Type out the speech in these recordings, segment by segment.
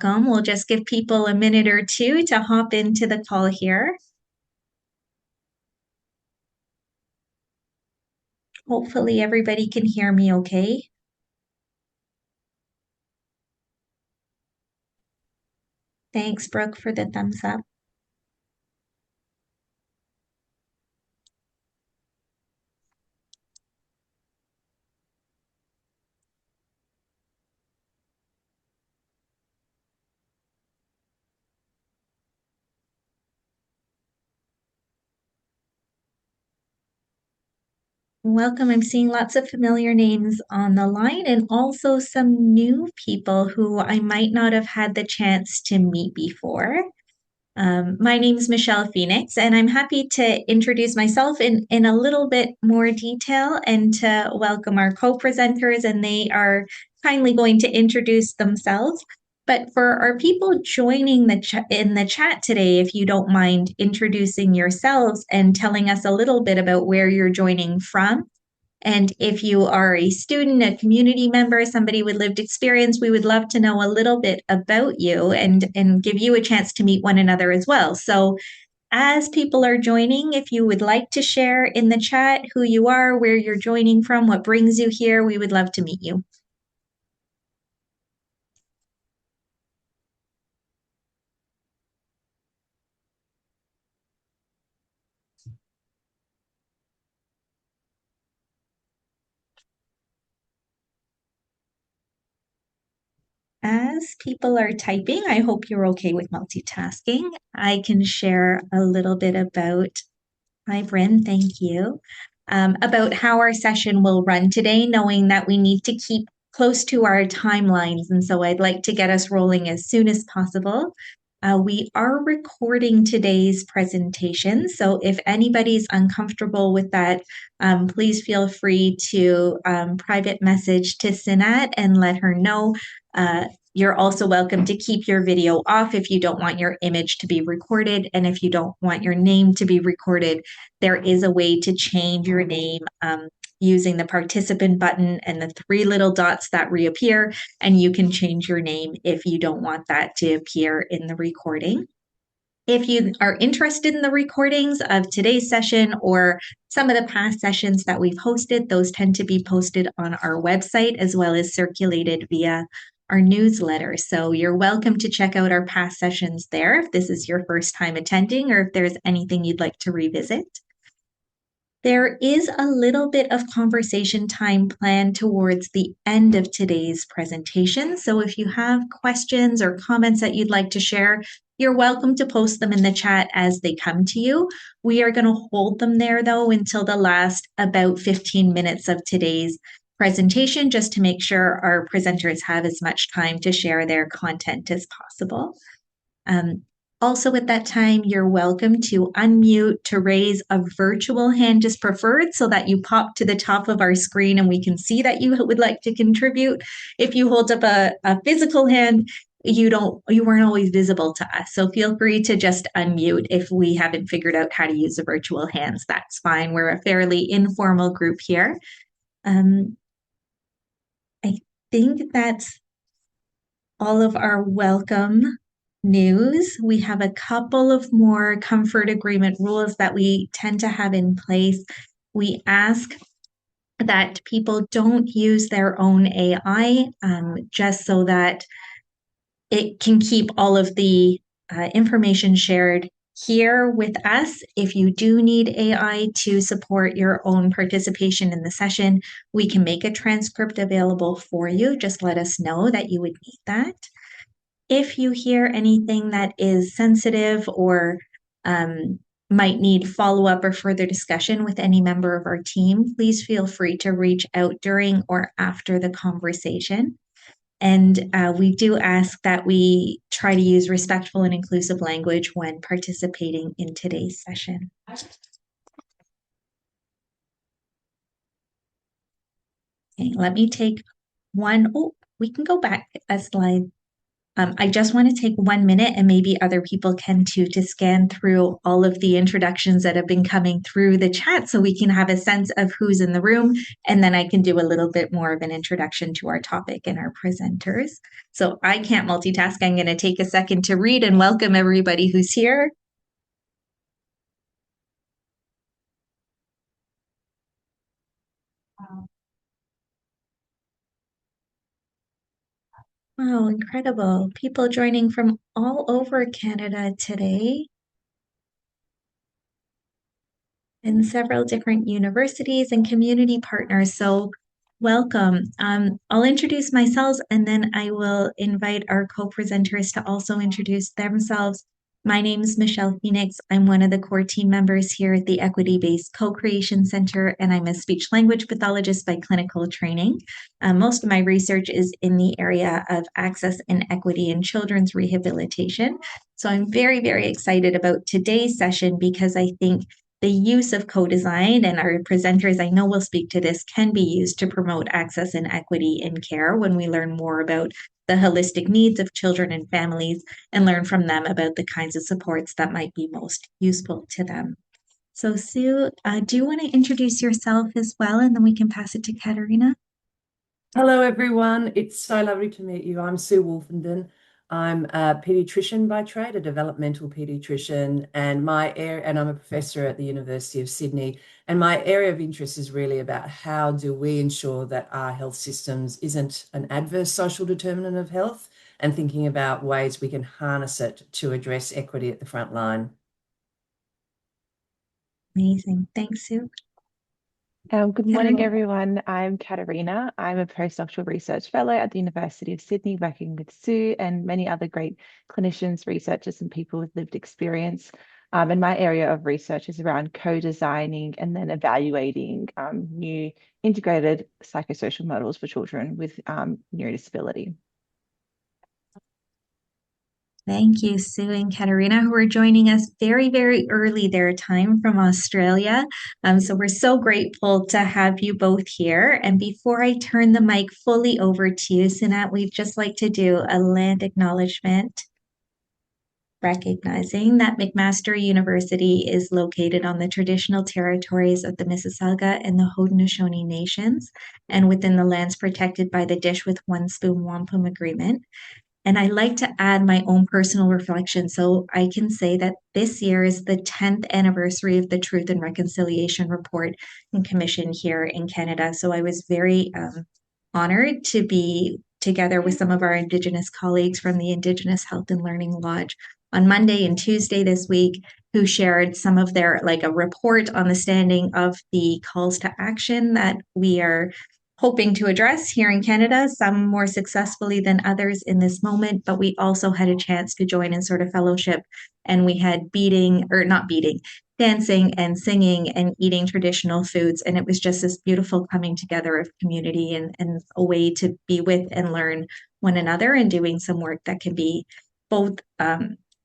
We'll just give people a minute or two to hop into the call here. Hopefully everybody can hear me okay. Thanks, Brooke, for the thumbs up. Welcome. I'm seeing lots of familiar names on the line and also some new people who I might not have had the chance to meet before. My name is Michelle Phoenix, and I'm happy to introduce myself in a little bit more detail and to welcome our co-presenters, and they are kindly going to introduce themselves. But for our people joining in the chat today, if you don't mind introducing yourselves and telling us a little bit about where you're joining from. And if you are a student, a community member, somebody with lived experience, we would love to know a little bit about you and give you a chance to meet one another as well. So as people are joining, if you would like to share in the chat who you are, where you're joining from, what brings you here, we would love to meet you. As people are typing, I hope you're okay with multitasking. I can share a little bit about, hi, Bryn, thank you, about how our session will run today, knowing that we need to keep close to our timelines. And so I'd like to get us rolling as soon as possible. We are recording today's presentation, so if anybody's uncomfortable with that, please feel free to private message to Sinat and let her know. You're also welcome to keep your video off if you don't want your image to be recorded, and if you don't want your name to be recorded, there is a way to change your name using the participant button and the three little dots that reappear, and you can change your name if you don't want that to appear in the recording. If you are interested in the recordings of today's session or some of the past sessions that we've hosted, those tend to be posted on our website as well as circulated via our newsletter. So you're welcome to check out our past sessions there if this is your first time attending or if there's anything you'd like to revisit. There is a little bit of conversation time planned towards the end of today's presentation. So if you have questions or comments that you'd like to share, you're welcome to post them in the chat as they come to you. We are going to hold them there, though, until the last about 15 minutes of today's presentation, just to make sure our presenters have as much time to share their content as possible. Also at that time, you're welcome to unmute, to raise a virtual hand is preferred so that you pop to the top of our screen and we can see that you would like to contribute. If you hold up a physical hand, you weren't always visible to us. So feel free to just unmute if we haven't figured out how to use the virtual hands. That's fine. We're a fairly informal group here. I think that's all of our welcome news. We have a couple of more comfort agreement rules that we tend to have in place. We ask that people don't use their own AI, just so that it can keep all of the information shared here with us. If you do need AI to support your own participation in the session, we can make a transcript available for you. Just let us know that you would need that. If you hear anything that is sensitive or might need follow-up or further discussion with any member of our team, please feel free to reach out during or after the conversation. And we do ask that we try to use respectful and inclusive language when participating in today's session. Okay, let me take one. Oh, we can go back a slide. I just want to take 1 minute, and maybe other people can too, to scan through all of the introductions that have been coming through the chat so we can have a sense of who's in the room. And then I can do a little bit more of an introduction to our topic and our presenters. So I can't multitask. I'm going to take a second to read and welcome everybody who's here. Wow, incredible. People joining from all over Canada today, and several different universities and community partners. So welcome. I'll introduce myself, and then I will invite our co-presenters to also introduce themselves. My name is Michelle Phoenix. I'm one of the core team members here at the Equity-Based Co-Creation Center, and I'm a speech-language pathologist by clinical training. Most of my research is in the area of access and equity in children's rehabilitation. So I'm very, very excited about today's session because I think the use of co-design, and our presenters I know will speak to this, can be used to promote access and equity in care when we learn more about the holistic needs of children and families and learn from them about the kinds of supports that might be most useful to them. So Sue, do you want to introduce yourself as well, and then we can pass it to Katerina? Hello, everyone. It's so lovely to meet you. I'm Sue Wolfenden. I'm a pediatrician by trade, a developmental pediatrician, and I'm a professor at the University of Sydney. And my area of interest is really about how do we ensure that our health systems isn't an adverse social determinant of health, and thinking about ways we can harness it to address equity at the front line. Amazing. Thanks, Sue. Good morning, everyone. I'm Katerina. I'm a postdoctoral research fellow at the University of Sydney, working with Sue and many other great clinicians, researchers, and people with lived experience. And my area of research is around co-designing and then evaluating new integrated psychosocial models for children with neurodisability. Thank you, Sue and Katerina, who are joining us very, very early their time from Australia. So we're so grateful to have you both here. And before I turn the mic fully over to you, Sanat, we'd just like to do a land acknowledgement, recognizing that McMaster University is located on the traditional territories of the Mississauga and the Haudenosaunee Nations, and within the lands protected by the Dish with One Spoon Wampum Agreement. And I like to add my own personal reflection. So I can say that this year is the 10th anniversary of the Truth and Reconciliation Report and Commission here in Canada. So I was very honored to be together with some of our Indigenous colleagues from the Indigenous Health and Learning Lodge on Monday and Tuesday this week, who shared some of their, like, a report on the standing of the calls to action that we are hoping to address here in Canada, some more successfully than others in this moment, but we also had a chance to join in sort of fellowship, and we had dancing and singing and eating traditional foods. And it was just this beautiful coming together of community and a way to be with and learn one another and doing some work that can be both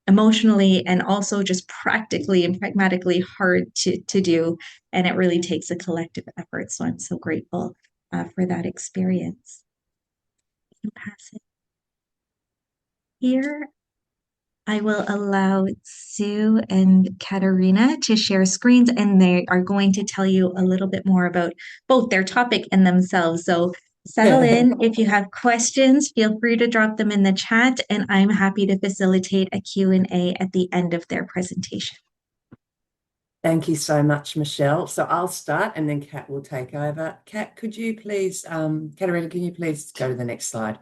emotionally and also just practically and pragmatically hard to do. And it really takes a collective effort. So I'm so grateful for that experience. You can pass it here. I will allow Sue and Katerina to share screens, and they are going to tell you a little bit more about both their topic and themselves. So settle in. If you have questions, feel free to drop them in the chat, and I'm happy to facilitate a Q&A at the end of their presentation. Thank you so much, Michelle. So I'll start and then Kat will take over. Kat, could you please, Katerina, can you please go to the next slide?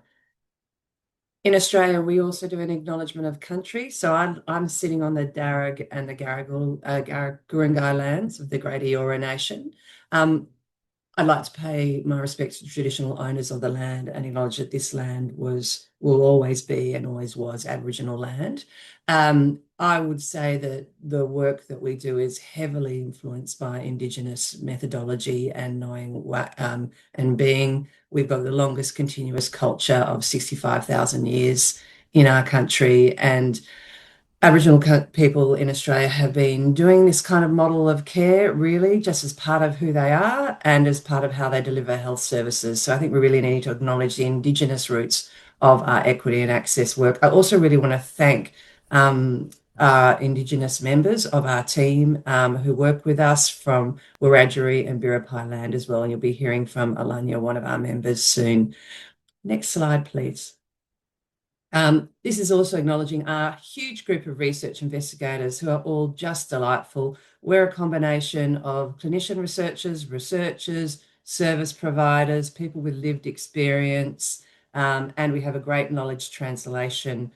In Australia, we also do an acknowledgement of country. So I'm sitting on the Darug and the Gurungai lands of the Great Eora Nation. I'd like to pay my respects to traditional owners of the land and acknowledge that this land will always be and always was Aboriginal land. I would say that the work that we do is heavily influenced by Indigenous methodology and knowing what we've got the longest continuous culture of 65,000 years in our country, and Aboriginal people in Australia have been doing this kind of model of care really just as part of who they are and as part of how they deliver health services. So I think we really need to acknowledge the Indigenous roots of our equity and access work. I also really want to thank Indigenous members of our team who work with us from Wiradjuri and Biripi land as well. And you'll be hearing from Alanya, one of our members, soon. Next slide, please. This is also acknowledging our huge group of research investigators who are all just delightful. We're a combination of clinician researchers, service providers, people with lived experience, and we have a great knowledge translation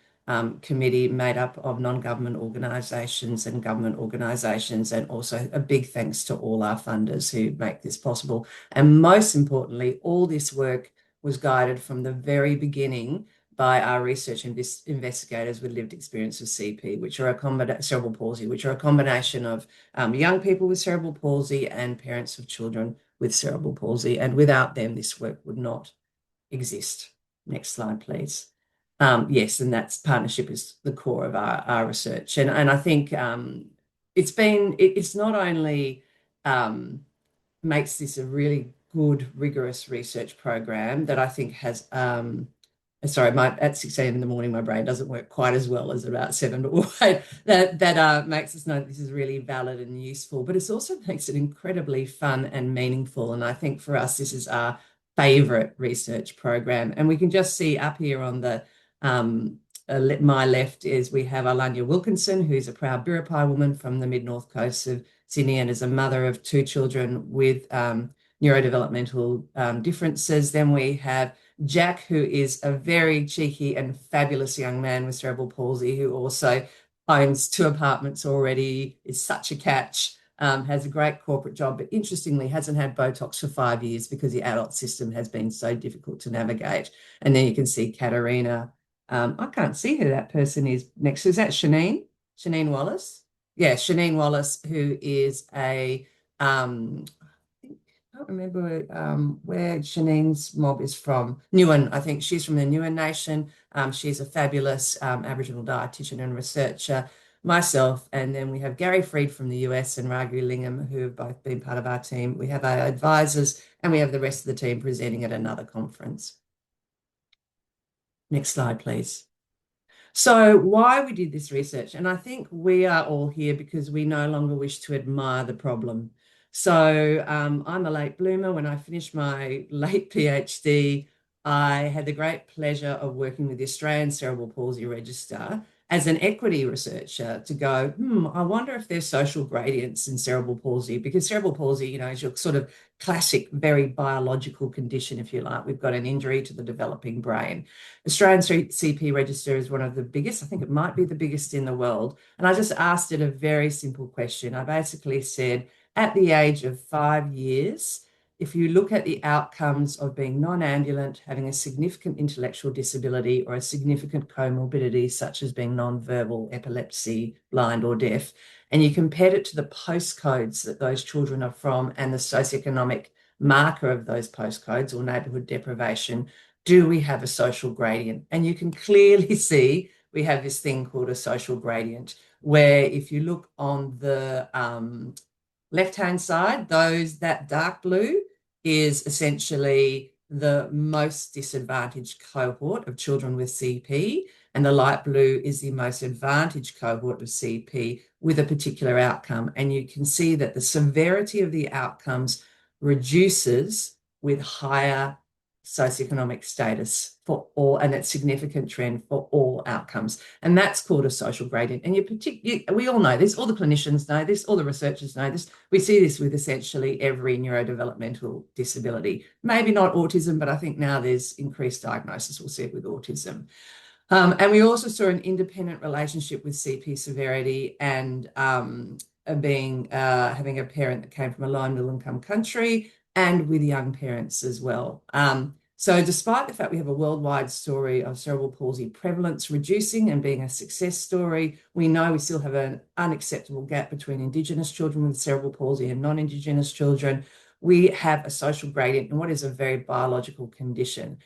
committee made up of non-government organisations and government organisations, and also a big thanks to all our funders who make this possible. And most importantly, all this work was guided from the very beginning by our research investigators with lived experience of CP, which are cerebral palsy, which are a combination of young people with cerebral palsy and parents of children with cerebral palsy. And without them, this work would not exist. Next slide, please. Yes, and that's partnership is the core of our research. And I think it's not only makes this a really good, rigorous research program that I think has sorry, at 6 a.m. in the morning, my brain doesn't work quite as well as about 7, but that makes us know that this is really valid and useful, but it also makes it incredibly fun and meaningful. And I think for us, this is our favorite research program. And we can just see up here on the my left is we have Alanya Wilkinson, who's a proud Biripi woman from the mid-north coast of Sydney and is a mother of 2 children with neurodevelopmental differences. Then we have Jack, who is a very cheeky and fabulous young man with cerebral palsy, who also owns 2 apartments already, is such a catch, has a great corporate job, but interestingly hasn't had Botox for 5 years because the adult system has been so difficult to navigate. And then you can see Katerina. I can't see who that person is next to. Is that Shanine? Shanine Wallace? Yeah, Shanine Wallace, who is a I don't remember where Shanine's mob is from. Newen, I think she's from the Newen Nation. She's a fabulous Aboriginal dietitian and researcher. Myself, and then we have Gary Freed from the US and Raghu Lingam, who have both been part of our team. We have our advisors, and we have the rest of the team presenting at another conference. Next slide, please. So why we did this research, and I think we are all here because we no longer wish to admire the problem. So I'm a late bloomer. When I finished my late PhD, I had the great pleasure of working with the Australian Cerebral Palsy Register as an equity researcher to go, I wonder if there's social gradients in cerebral palsy, because cerebral palsy, is your sort of classic, very biological condition, if you like. We've got an injury to the developing brain. Australian CP Register is one of the biggest. I think it might be the biggest in the world. And I just asked it a very simple question. I basically said, at the age of 5 years, if you look at the outcomes of being non-ambulant, having a significant intellectual disability or a significant comorbidity, such as being non-verbal, epilepsy, blind or deaf, and you compared it to the postcodes that those children are from and the socioeconomic marker of those postcodes or neighbourhood deprivation, do we have a social gradient? And you can clearly see we have this thing called a social gradient, where if you look on the left-hand side, that dark blue is essentially the most disadvantaged cohort of children with CP, and the light blue is the most advantaged cohort of CP with a particular outcome. And you can see that the severity of the outcomes reduces with higher socioeconomic status for all, and it's significant trend for all outcomes. And that's called a social gradient. And we all know this, all the clinicians know this, all the researchers know this. We see this with essentially every neurodevelopmental disability. Maybe not autism, but I think now there's increased diagnosis. We'll see it with autism. And we also saw an independent relationship with CP severity and having a parent that came from a low middle income country, and with young parents as well. So despite the fact we have a worldwide story of cerebral palsy prevalence reducing and being a success story, we know we still have an unacceptable gap between Indigenous children with cerebral palsy and non-Indigenous children. We have a social gradient in what is a very biological condition.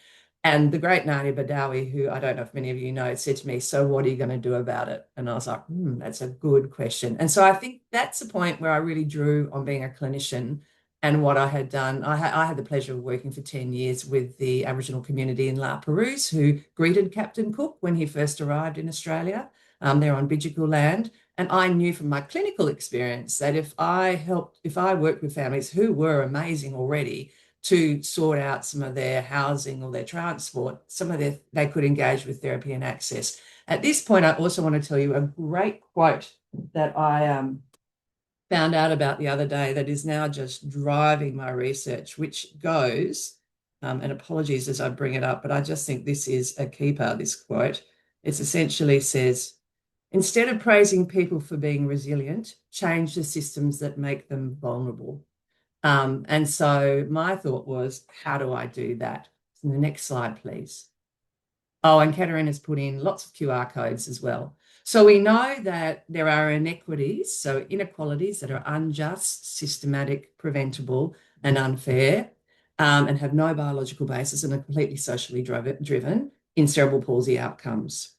And the great Nani Badawi, who I don't know if many of you know, said to me, so what are you going to do about it? And I was like, that's a good question. And so I think that's the point where I really drew on being a clinician and what I had done. I had the pleasure of working for 10 years with the Aboriginal community in La Perouse, who greeted Captain Cook when he first arrived in Australia. They're on Bidjigal land. And I knew from my clinical experience that if I worked with families who were amazing already to sort out some of their housing or their transport, they could engage with therapy and access. At this point, I also want to tell you a great quote that I found out about the other day that is now just driving my research, which goes, and apologies as I bring it up, but I just think this is a keeper, this quote. It essentially says, instead of praising people for being resilient, change the systems that make them vulnerable. And so my thought was, how do I do that? So the next slide, please. Oh, and Katarina's put in lots of QR codes as well. So we know that there are inequities, so inequalities that are unjust, systematic, preventable, and unfair, and have no biological basis and are completely socially driven in cerebral palsy outcomes.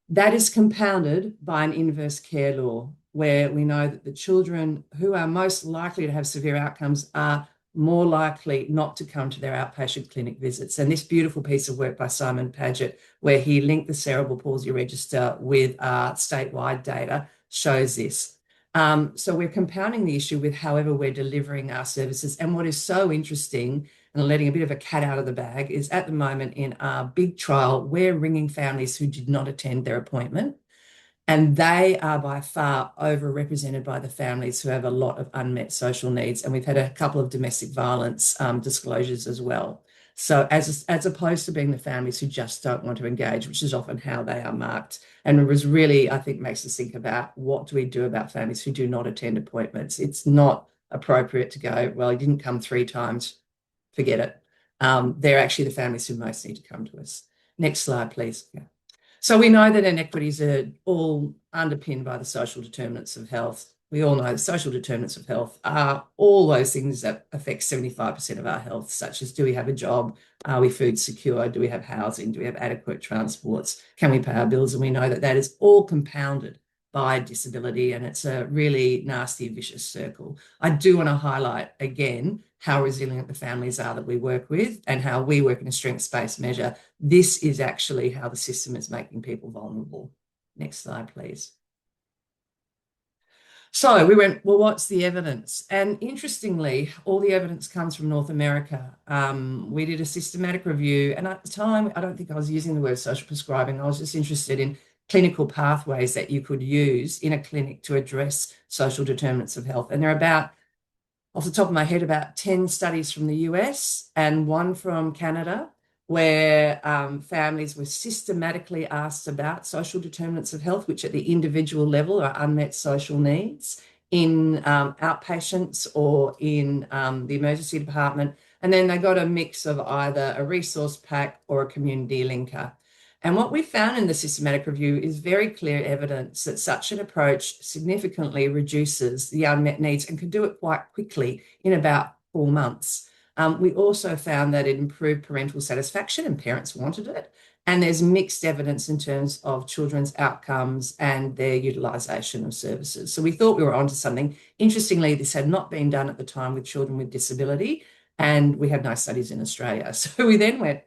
That is compounded by an inverse care law, where we know that the children who are most likely to have severe outcomes are more likely not to come to their outpatient clinic visits. And this beautiful piece of work by Simon Paget, where he linked the cerebral palsy register with statewide data, shows this. So we're compounding the issue with however we're delivering our services. And what is so interesting, and letting a bit of a cat out of the bag, is at the moment in our big trial, we're ringing families who did not attend their appointment. And they are by far overrepresented by the families who have a lot of unmet social needs. And we've had a couple of domestic violence disclosures as well. So as opposed to being the families who just don't want to engage, which is often how they are marked. And it was really, I think, makes us think about what do we do about families who do not attend appointments. It's not appropriate to go, well, he didn't come 3 times, forget it. They're actually the families who most need to come to us. Next slide, please. Yeah. So we know that inequities are all underpinned by the social determinants of health. We all know the social determinants of health are all those things that affect 75% of our health, such as, do we have a job? Are we food secure? Do we have housing? Do we have adequate transports? Can we pay our bills? And we know that that is all compounded by disability, and it's a really nasty, vicious circle. I do want to highlight again how resilient the families are that we work with and how we work in a strengths-based measure. This is actually how the system is making people vulnerable. Next slide, please. So we went, well, what's the evidence? And interestingly, all the evidence comes from North America. We did a systematic review, and at the time, I don't think I was using the word social prescribing. I was just interested in clinical pathways that you could use in a clinic to address social determinants of health. And there are about, off the top of my head, about 10 studies from the US and 1 from Canada, where families were systematically asked about social determinants of health, which at the individual level are unmet social needs in outpatients or in the emergency department. And then they got a mix of either a resource pack or a community linker. And what we found in the systematic review is very clear evidence that such an approach significantly reduces the unmet needs and can do it quite quickly in about 4 months. We also found that it improved parental satisfaction and parents wanted it. And there's mixed evidence in terms of children's outcomes and their utilisation of services. So we thought we were onto something. Interestingly, this had not been done at the time with children with disability, and we had no studies in Australia. So we then went,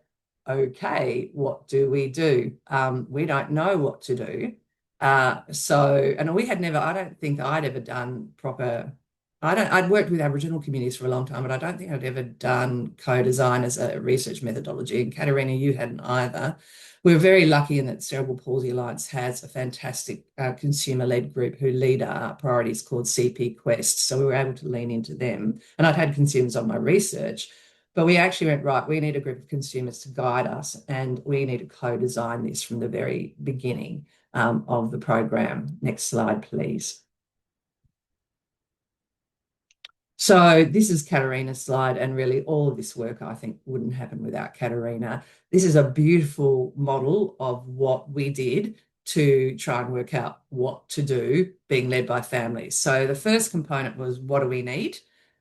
okay, what do? We don't know what to do. And we had never, I don't think I'd ever done proper, I'd worked with Aboriginal communities for a long time, but I don't think I'd ever done co-design as a research methodology. And Katarina, you hadn't either. We were very lucky in that Cerebral Palsy Alliance has a fantastic consumer-led group who lead our priorities called CP Quest. So we were able to lean into them. And I'd had consumers on my research, but we actually went, right, we need a group of consumers to guide us, and we need to co-design this from the very beginning of the program. Next slide, please. So this is Katarina's slide, and really all of this work, I think, wouldn't happen without Katarina. This is a beautiful model of what we did to try and work out what to do, being led by families. So the first component was, what do we need?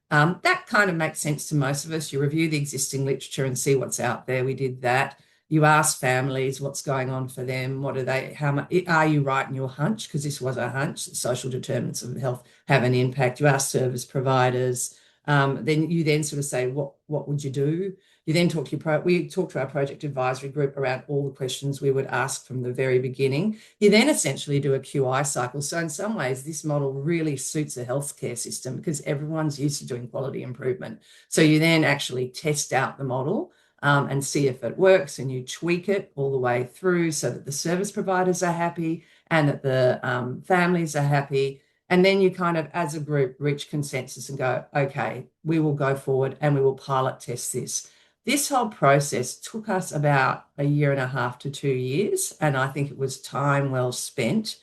That kind of makes sense to most of us. You review the existing literature and see what's out there. We did that. You ask families what's going on for them. What are they? How much are you right in your hunch? Because this was a hunch. Social determinants of health have an impact. You ask service providers. then you then sort of say, what would you do? You then talk to we talk to our project advisory group around all the questions we would ask from the very beginning. You then essentially do a QI cycle. So in some ways, this model really suits a healthcare system because everyone's used to doing quality improvement. So you then actually test out the model and see if it works, and you tweak it all the way through so that the service providers are happy and that the families are happy. And then you kind of, as a group, reach consensus and go, okay, we will go forward and we will pilot test this. This whole process took us about 1.5 to 2 years, and I think it was time well spent.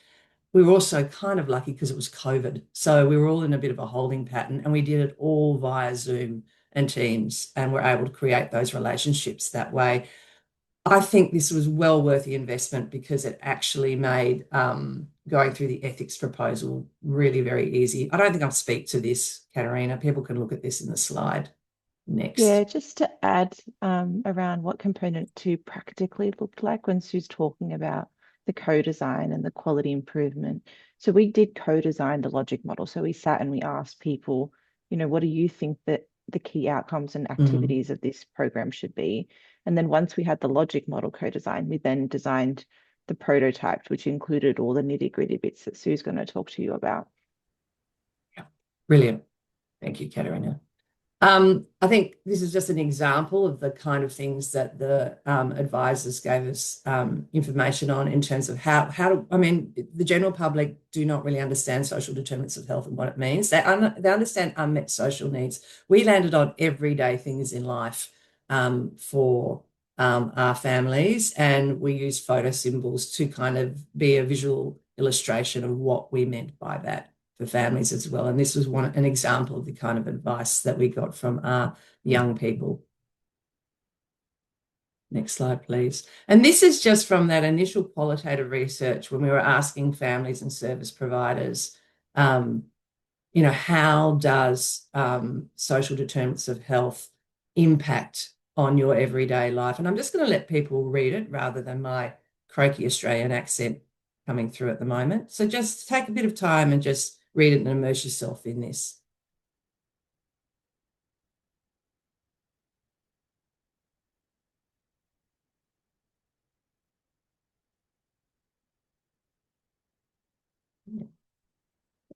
We were also kind of lucky because it was COVID. So we were all in a bit of a holding pattern, and we did it all via Zoom and Teams, and were able to create those relationships that way. I think this was well worth the investment because it actually made going through the ethics proposal really very easy. I don't think I'll speak to this, Katerina. People can look at this in the slide. Yeah, Next. just to add around what component two practically looked like when Sue's talking about the co-design and the quality improvement. So we did co-design the logic model. So we sat and we asked people, what do you think that the key outcomes and activities of this program should be? And then once we had the logic model co-designed, we then designed the prototype, which included all the nitty-gritty bits that Sue's going to talk to you about. Yeah, brilliant. Thank you, Katerina. I think this is just an example of the kind of things that the advisors gave us information on in terms of the general public do not really understand social determinants of health and what it means. They understand unmet social needs. We landed on everyday things in life for our families, and we use photo symbols to kind of be a visual illustration of what we meant by that for families as well. And this was an example of the kind of advice that we got from our young people. Next slide, please. And this is just from that initial qualitative research when we were asking families and service providers, how does social determinants of health impact on your everyday life? And I'm just going to let people read it rather than my croaky Australian accent coming through at the moment. So just take a bit of time and just read it and immerse yourself in this.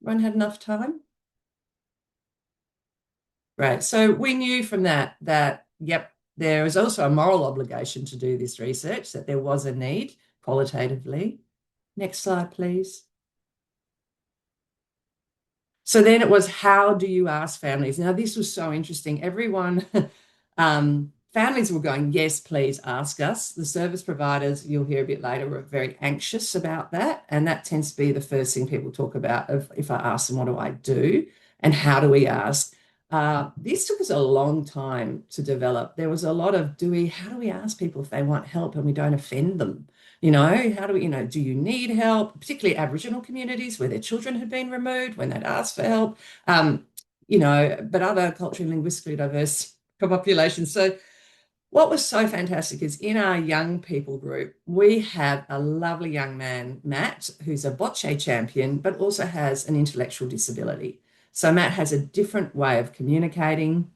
Everyone had enough time? Right. So we knew from that, yep, there is also a moral obligation to do this research, that there was a need qualitatively. Next slide, please. So then it was, how do you ask families? Now, this was so interesting. Everyone, families were going, yes, please ask us. The service providers, you'll hear a bit later, were very anxious about that. And that tends to be the first thing people talk about of, if I ask them, what do I do? And how do we ask? This took us a long time to develop. There was a lot of, how do we ask people if they want help and we don't offend them? How do we, do you need help? Particularly Aboriginal communities where their children had been removed when they'd asked for help, but other culturally and linguistically diverse populations. So what was so fantastic is in our young people group, we have a lovely young man, Matt, who's a bocce champion, but also has an intellectual disability. So Matt has a different way of communicating.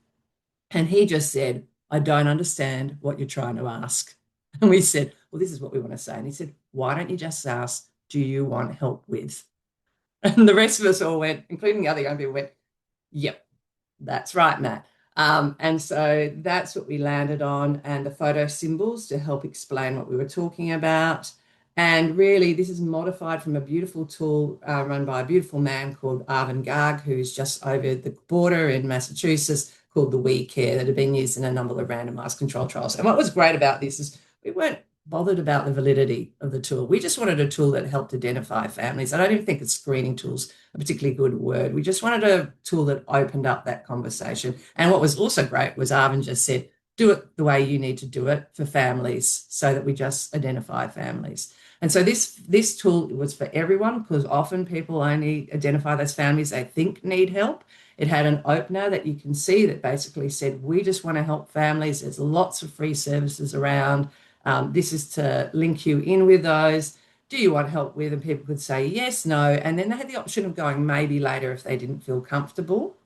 And he just said, I don't understand what you're trying to ask. And we said, well, this is what we want to say. And he said, why don't you just ask, do you want help with? And the rest of us all went, including the other young people, went, yep, that's right, Matt. And so that's what we landed on, and the photo symbols to help explain what we were talking about. And really, this is modified from a beautiful tool run by a beautiful man called Arvin Garg, who's just over the border in Massachusetts, called the We Care, that had been used in a number of randomized control trials. And what was great about this is we weren't bothered about the validity of the tool. We just wanted a tool that helped identify families. I don't even think that screening tools a particularly good word. We just wanted a tool that opened up that conversation. And what was also great was Arvin just said, do it the way you need to do it for families, so that we just identify families. And so this tool was for everyone, because often people only identify those families they think need help. It had an opener that you can see that basically said, we just want to help families. There's lots of free services around. This is to link you in with those. Do you want help with? And people could say yes, no. And then they had the option of going maybe later if they didn't feel comfortable.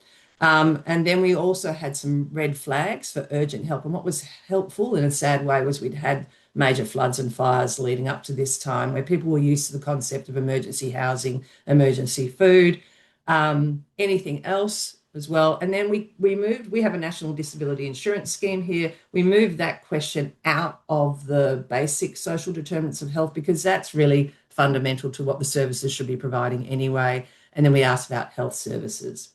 And then we also had some red flags for urgent help. And what was helpful in a sad way was we'd had major floods and fires leading up to this time where people were used to the concept of emergency housing, emergency food, anything else as well. And then we have a national disability insurance scheme here. We moved that question out of the basic social determinants of health because that's really fundamental to what the services should be providing anyway. And then we asked about health services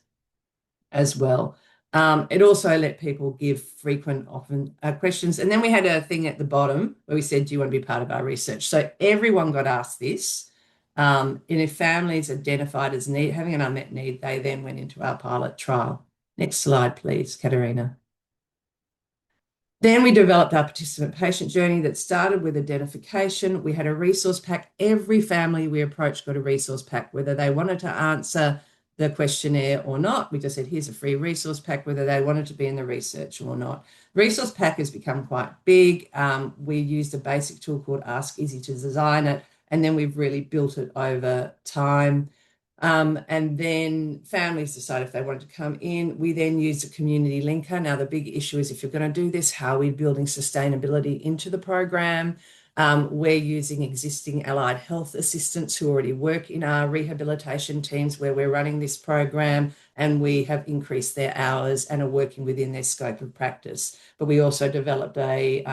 as well. It also let people give frequent, often questions. And then we had a thing at the bottom where we said, do you want to be part of our research? So everyone got asked this. And if families identified as having an unmet need, they then went into our pilot trial. Next slide, please, Katerina. Then we developed our participant patient journey that started with identification. We had a resource pack. Every family we approached got a resource pack, whether they wanted to answer the questionnaire or not. We just said, here's a free resource pack, whether they wanted to be in the research or not. Resource pack has become quite big. We used a basic tool called Ask Easy to design it, and then we've really built it over time. And then families decide if they wanted to come in. We then use a community linker. Now, the big issue is if you're going to do this, how are we building sustainability into the program? We're using existing allied health assistants who already work in our rehabilitation teams where we're running this program, and we have increased their hours and are working within their scope of practice. But we also developed a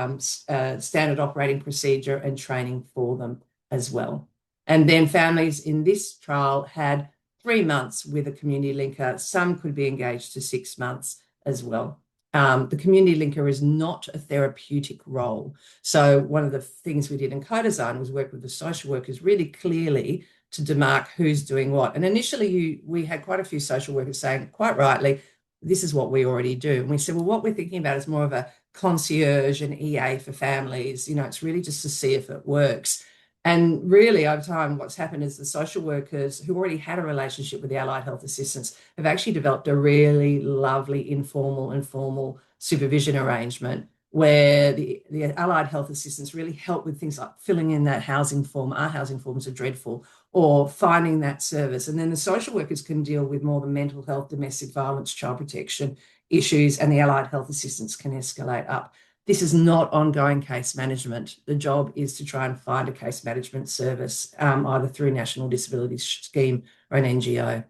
standard operating procedure and training for them as well. And then families in this trial had 3 months with a community linker. Some could be engaged to 6 months as well. The community linker is not a therapeutic role. So one of the things we did in co-design was work with the social workers really clearly to demark who's doing what. And initially we had quite a few social workers saying, quite rightly, this is what we already do. And we said, well, what we're thinking about is more of a concierge and EA for families. It's really just to see if it works. And really, over time, what's happened is the social workers who already had a relationship with the allied health assistants have actually developed a really lovely informal and formal supervision arrangement where the allied health assistants really help with things like filling in that housing form. Our housing forms are dreadful, or finding that service. And then the social workers can deal with more the mental health, domestic violence, child protection issues, and the allied health assistants can escalate up. This is not ongoing case management. The job is to try and find a case management service, either through a National Disability Scheme or an NGO.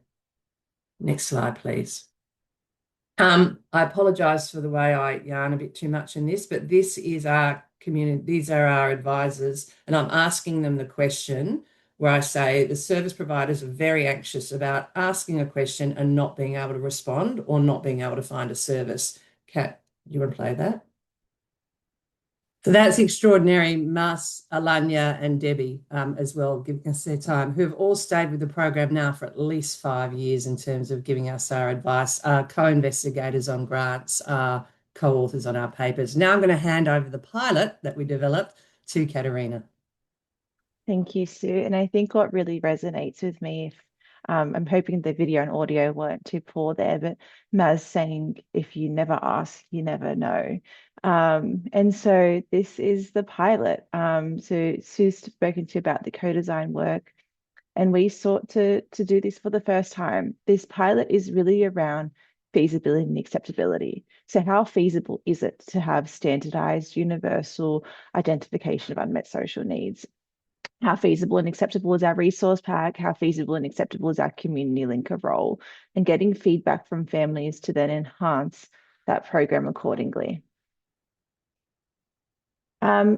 Next slide, please. I apologise for the way I yarn a bit too much in this, but this is our community. These are our advisors, and I'm asking them the question where I say the service providers are very anxious about asking a question and not being able to respond or not being able to find a service. Kat, you want to play that? So that's extraordinary, Mas, Alanya, and Debbie as well, giving us their time, who have all stayed with the program now for at least 5 years in terms of giving us our advice, co-investigators on grants, co-authors on our papers. Now I'm going to hand over the pilot that we developed to Katerina. Thank you, Sue. And I think what really resonates with me, if I'm hoping the video and audio weren't too poor there, but Maz saying, if you never ask, you never know. And so this is the pilot. So Sue's spoken to you about the co-design work, and we sought to do this for the first time. This pilot is really around feasibility and acceptability. So how feasible is it to have standardized universal identification of unmet social needs? How feasible and acceptable is our resource pack? How feasible and acceptable is our community linker role? And getting feedback from families to then enhance that program accordingly.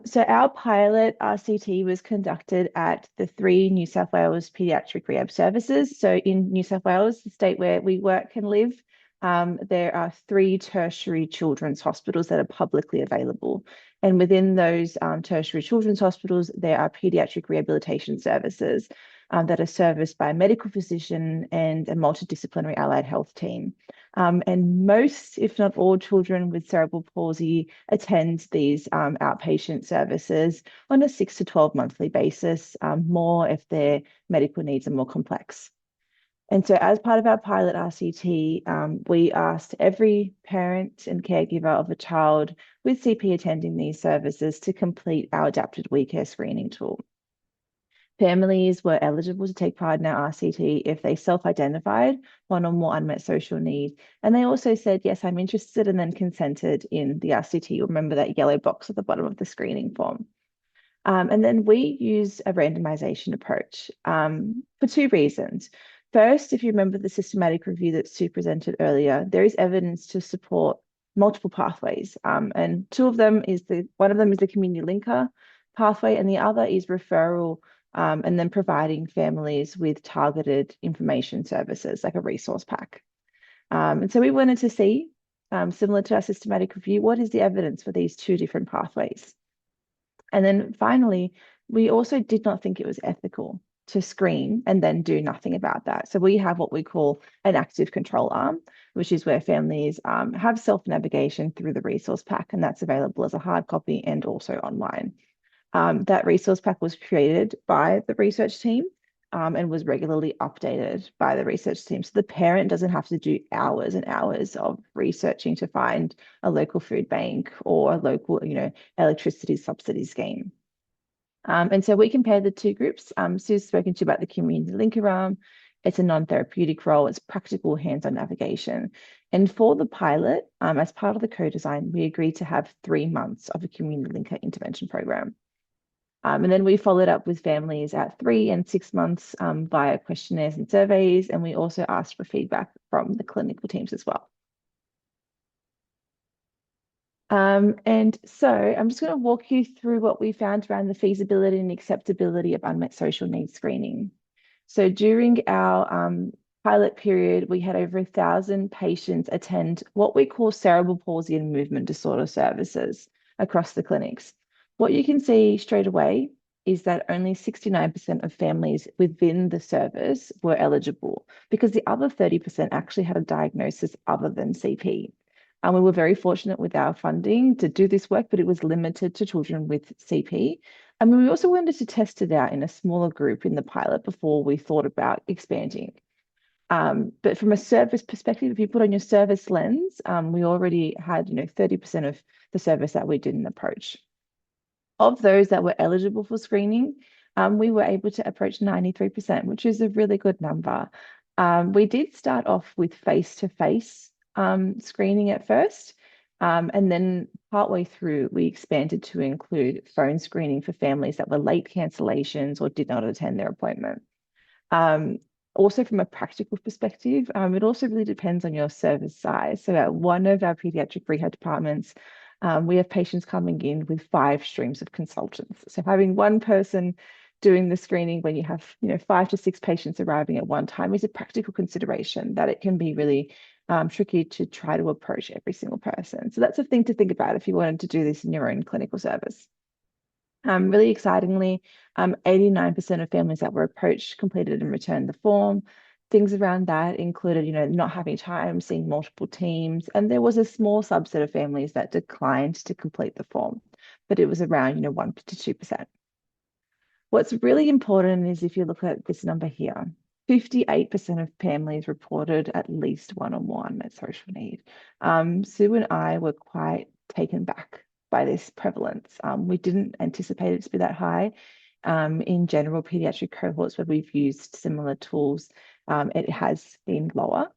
So our pilot RCT was conducted at the 3 New South Wales paediatric rehab services. So in New South Wales, the state where we work and live, there are 3 tertiary children's hospitals that are publicly available. And within those tertiary children's hospitals, there are paediatric rehabilitation services that are serviced by a medical physician and a multidisciplinary allied health team. And most, if not all, children with cerebral palsy attend these outpatient services on a 6 to 12 monthly basis, more if their medical needs are more complex. And so as part of our pilot RCT, we asked every parent and caregiver of a child with CP attending these services to complete our adapted WeCare screening tool. Families were eligible to take part in our RCT if they self-identified one or more unmet social need. And they also said, yes, I'm interested, and then consented in the RCT. Remember that yellow box at the bottom of the screening form. And then we use a randomization approach for two reasons. First, if you remember the systematic review that Sue presented earlier, there is evidence to support multiple pathways. And one of them is the community linker pathway, and the other is referral, and then providing families with targeted information services like a resource pack. And so we wanted to see, similar to our systematic review, what is the evidence for these two different pathways? And then finally, we also did not think it was ethical to screen and then do nothing about that. So we have what we call an active control arm, which is where families have self-navigation through the resource pack, and that's available as a hard copy and also online. That resource pack was created by the research team and was regularly updated by the research team. So the parent doesn't have to do hours and hours of researching to find a local food bank or a local, electricity subsidy scheme. And so we compared the two groups. Sue's spoken to you about the community linker arm. It's a non-therapeutic role. It's practical hands-on navigation. And for the pilot, as part of the co-design, we agreed to have 3 months of a community linker intervention program. And then we followed up with families at 3 and 6 months via questionnaires and surveys. And we also asked for feedback from the clinical teams as well. And so I'm just going to walk you through what we found around the feasibility and acceptability of unmet social needs screening. So during our pilot period, we had over 1,000 patients attend what we call cerebral palsy and movement disorder services across the clinics. What you can see straight away is that only 69% of families within the service were eligible, because the other 30% actually had a diagnosis other than CP. And we were very fortunate with our funding to do this work, but it was limited to children with CP. And we also wanted to test it out in a smaller group in the pilot before we thought about expanding. But from a service perspective, if you put on your service lens, we already had 30% of the service that we didn't approach. Of those that were eligible for screening, we were able to approach 93%, which is a really good number. We did start off with face-to-face screening at first. And then partway through, we expanded to include phone screening for families that were late cancellations or did not attend their appointment. Also, from a practical perspective, it also really depends on your service size. So at one of our pediatric rehab departments, we have patients coming in with 5 streams of consultants. So having one person doing the screening when you have 5 to 6 patients arriving at one time is a practical consideration that it can be really tricky to try to approach every single person. So that's a thing to think about if you wanted to do this in your own clinical service. Really excitingly, 89% of families that were approached completed and returned the form. Things around that included, not having time, seeing multiple teams, and there was a small subset of families that declined to complete the form, but it was around, 1 to 2%. What's really important is if you look at this number here, 58% of families reported at least one or more unmet social need. Sue and I were quite taken back by this prevalence. We didn't anticipate it to be that high. In general, pediatric cohorts where we've used similar tools, it has been lower.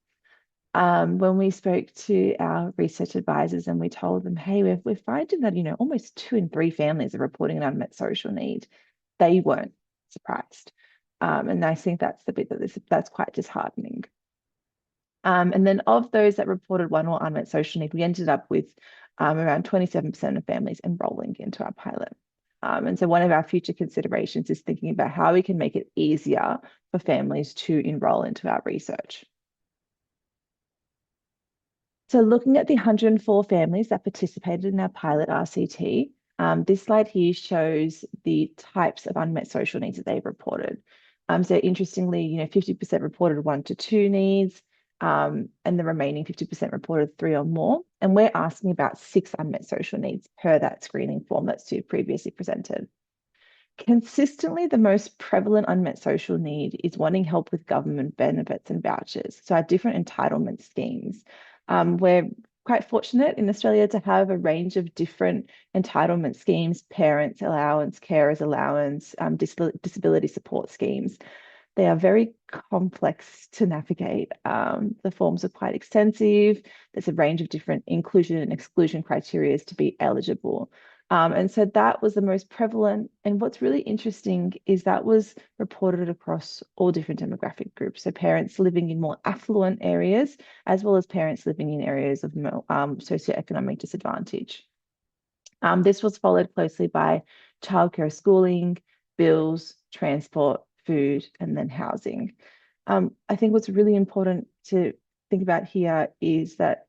When we spoke to our research advisors and we told them, hey, we're finding that, almost 2 in 3 families are reporting an unmet social need, they weren't surprised. And I think that's the bit that's quite disheartening. And then of those that reported one or unmet social need, we ended up with around 27% of families enrolling into our pilot. And so one of our future considerations is thinking about how we can make it easier for families to enroll into our research. So looking at the 104 families that participated in our pilot RCT, this slide here shows the types of unmet social needs that they've reported. So interestingly, 50% reported 1 to 2 needs, and the remaining 50% reported 3 or more. And we're asking about 6 unmet social needs per that screening form that Sue previously presented. Consistently, the most prevalent unmet social need is wanting help with government benefits and vouchers. So our different entitlement schemes. We're quite fortunate in Australia to have a range of different entitlement schemes, parents allowance, carers allowance, disability support schemes. They are very complex to navigate. The forms are quite extensive. There's a range of different inclusion and exclusion criteria to be eligible. And so that was the most prevalent. And what's really interesting is that was reported across all different demographic groups. So parents living in more affluent areas, as well as parents living in areas of socioeconomic disadvantage. This was followed closely by childcare, schooling, bills, transport, food, and then housing. I think what's really important to think about here is that,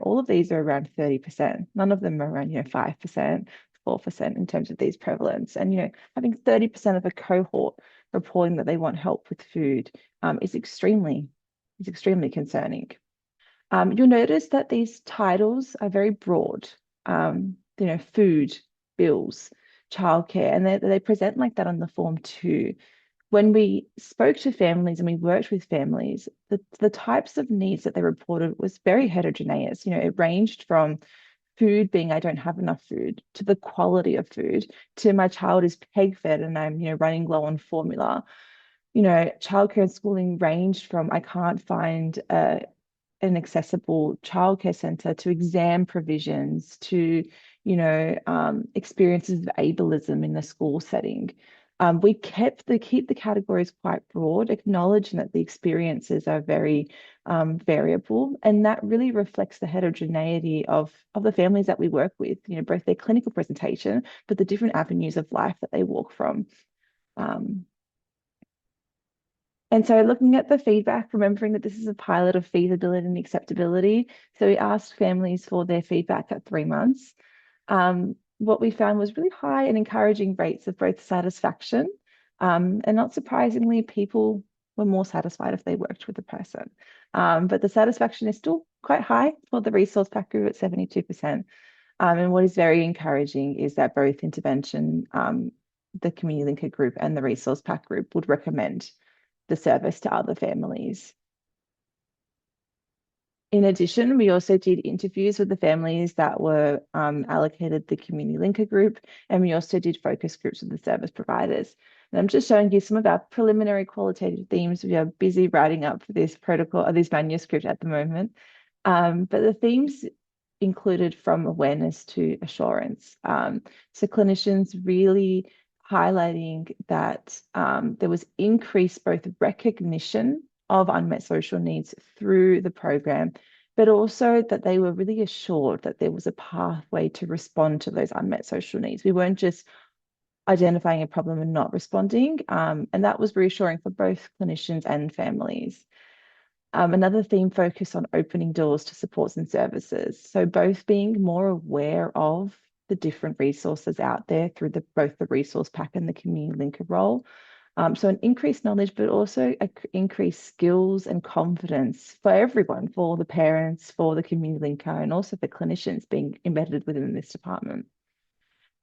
all of these are around 30%. None of them are around, 5%, 4% in terms of these prevalence. And, having 30% of a cohort reporting that they want help with food is extremely concerning. You'll notice that these titles are very broad. Food, bills, childcare, and they present like that on the form too. When we spoke to families and we worked with families, the types of needs that they reported was very heterogeneous. It ranged from food being I don't have enough food, to the quality of food, to my child is peg fed and I'm, running low on formula. Childcare and schooling ranged from I can't find an accessible childcare centre, to exam provisions, to experiences of ableism in the school setting. We keep the categories quite broad, acknowledging that the experiences are very variable, and that really reflects the heterogeneity of the families that we work with. Both their clinical presentation, but the different avenues of life that they walk from. And so looking at the feedback, remembering that this is a pilot of feasibility and acceptability. So we asked families for their feedback at 3 months. What we found was really high and encouraging rates of both satisfaction, and not surprisingly, people were more satisfied if they worked with a person. But the satisfaction is still quite high for the resource pack group at 72%. And what is very encouraging is that both intervention, the community linker group and the resource pack group would recommend the service to other families. In addition, we also did interviews with the families that were allocated the community linker group, and we also did focus groups with the service providers. And I'm just showing you some of our preliminary qualitative themes. We are busy writing up this protocol or this manuscript at the moment. But the themes included from awareness to assurance. So clinicians really highlighting that there was increased both recognition of unmet social needs through the program, but also that they were really assured that there was a pathway to respond to those unmet social needs. We weren't just identifying a problem and not responding, and that was reassuring for both clinicians and families. Another theme focused on opening doors to supports and services. So both being more aware of the different resources out there through both the resource pack and the community linker role. So an increased knowledge, but also increased skills and confidence for everyone, for the parents, for the community linker, and also for clinicians being embedded within this department.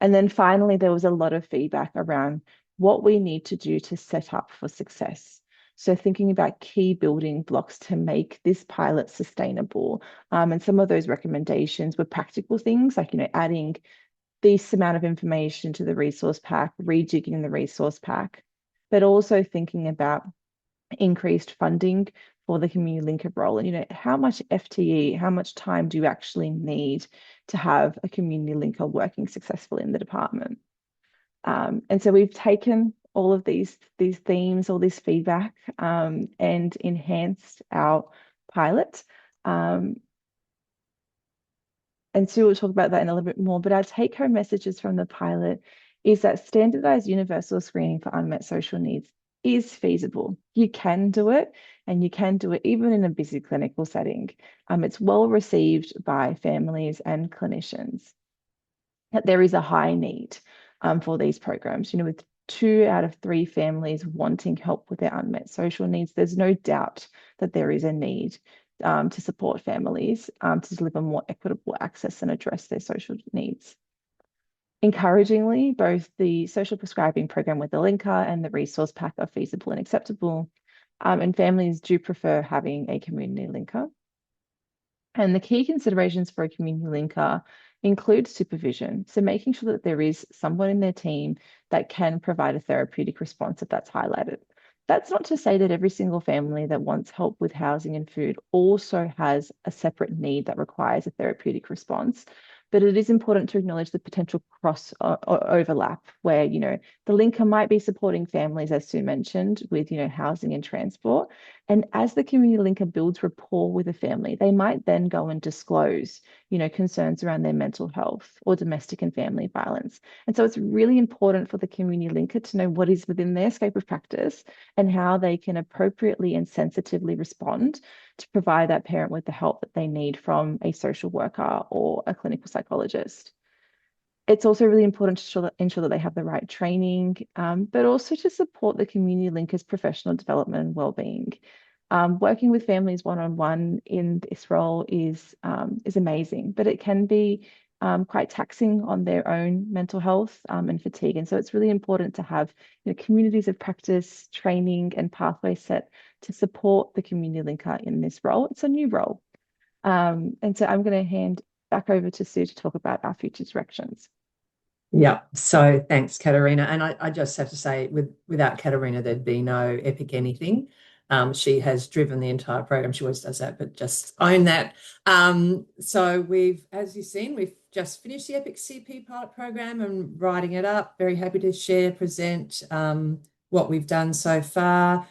And then finally, there was a lot of feedback around what we need to do to set up for success. So thinking about key building blocks to make this pilot sustainable. And some of those recommendations were practical things like, adding this amount of information to the resource pack, rejigging the resource pack, but also thinking about increased funding for the community linker role. And, how much FTE, how much time do you actually need to have a community linker working successfully in the department? And so we've taken all of these themes, all this feedback, and enhanced our pilot. And Sue will talk about that in a little bit more, but our take-home messages from the pilot is that standardized universal screening for unmet social needs is feasible. You can do it, and you can do it even in a busy clinical setting. It's well received by families and clinicians. That there is a high need for these programs. With 2 out of 3 families wanting help with their unmet social needs, there's no doubt that there is a need to support families to deliver more equitable access and address their social needs. Encouragingly, both the social prescribing program with the linker and the resource pack are feasible and acceptable, and families do prefer having a community linker. And the key considerations for a community linker include supervision. So making sure that there is someone in their team that can provide a therapeutic response if that's highlighted. That's not to say that every single family that wants help with housing and food also has a separate need that requires a therapeutic response. But it is important to acknowledge the potential cross overlap where, the linker might be supporting families, as Sue mentioned, with, housing and transport. And as the community linker builds rapport with a family, they might then go and disclose, concerns around their mental health or domestic and family violence. And so it's really important for the community linker to know what is within their scope of practice and how they can appropriately and sensitively respond to provide that parent with the help that they need from a social worker or a clinical psychologist. It's also really important to ensure that they have the right training, but also to support the community linkers' professional development and wellbeing. Working with families one-on-one in this role is amazing, but it can be quite taxing on their own mental health and fatigue. And so it's really important to have communities of practice, training, and pathways set to support the community linker in this role. It's a new role. And so I'm going to hand back over to Sue to talk about our future directions. Yeah, so thanks, Katerina. And I just have to say, without Katerina, there'd be no Epic Anything. She has driven the entire program. She always does that, but just own that. So as you've seen, we've just finished the Epic CP pilot program and writing it up. Very happy to present what we've done so far.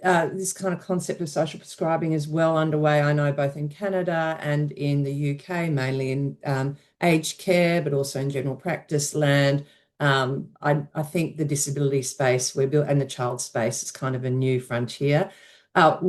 This kind of concept of social prescribing is well underway, I know, both in Canada and in the UK, mainly in aged care, but also in general practice land. I think the disability space and the child space is kind of a new frontier. While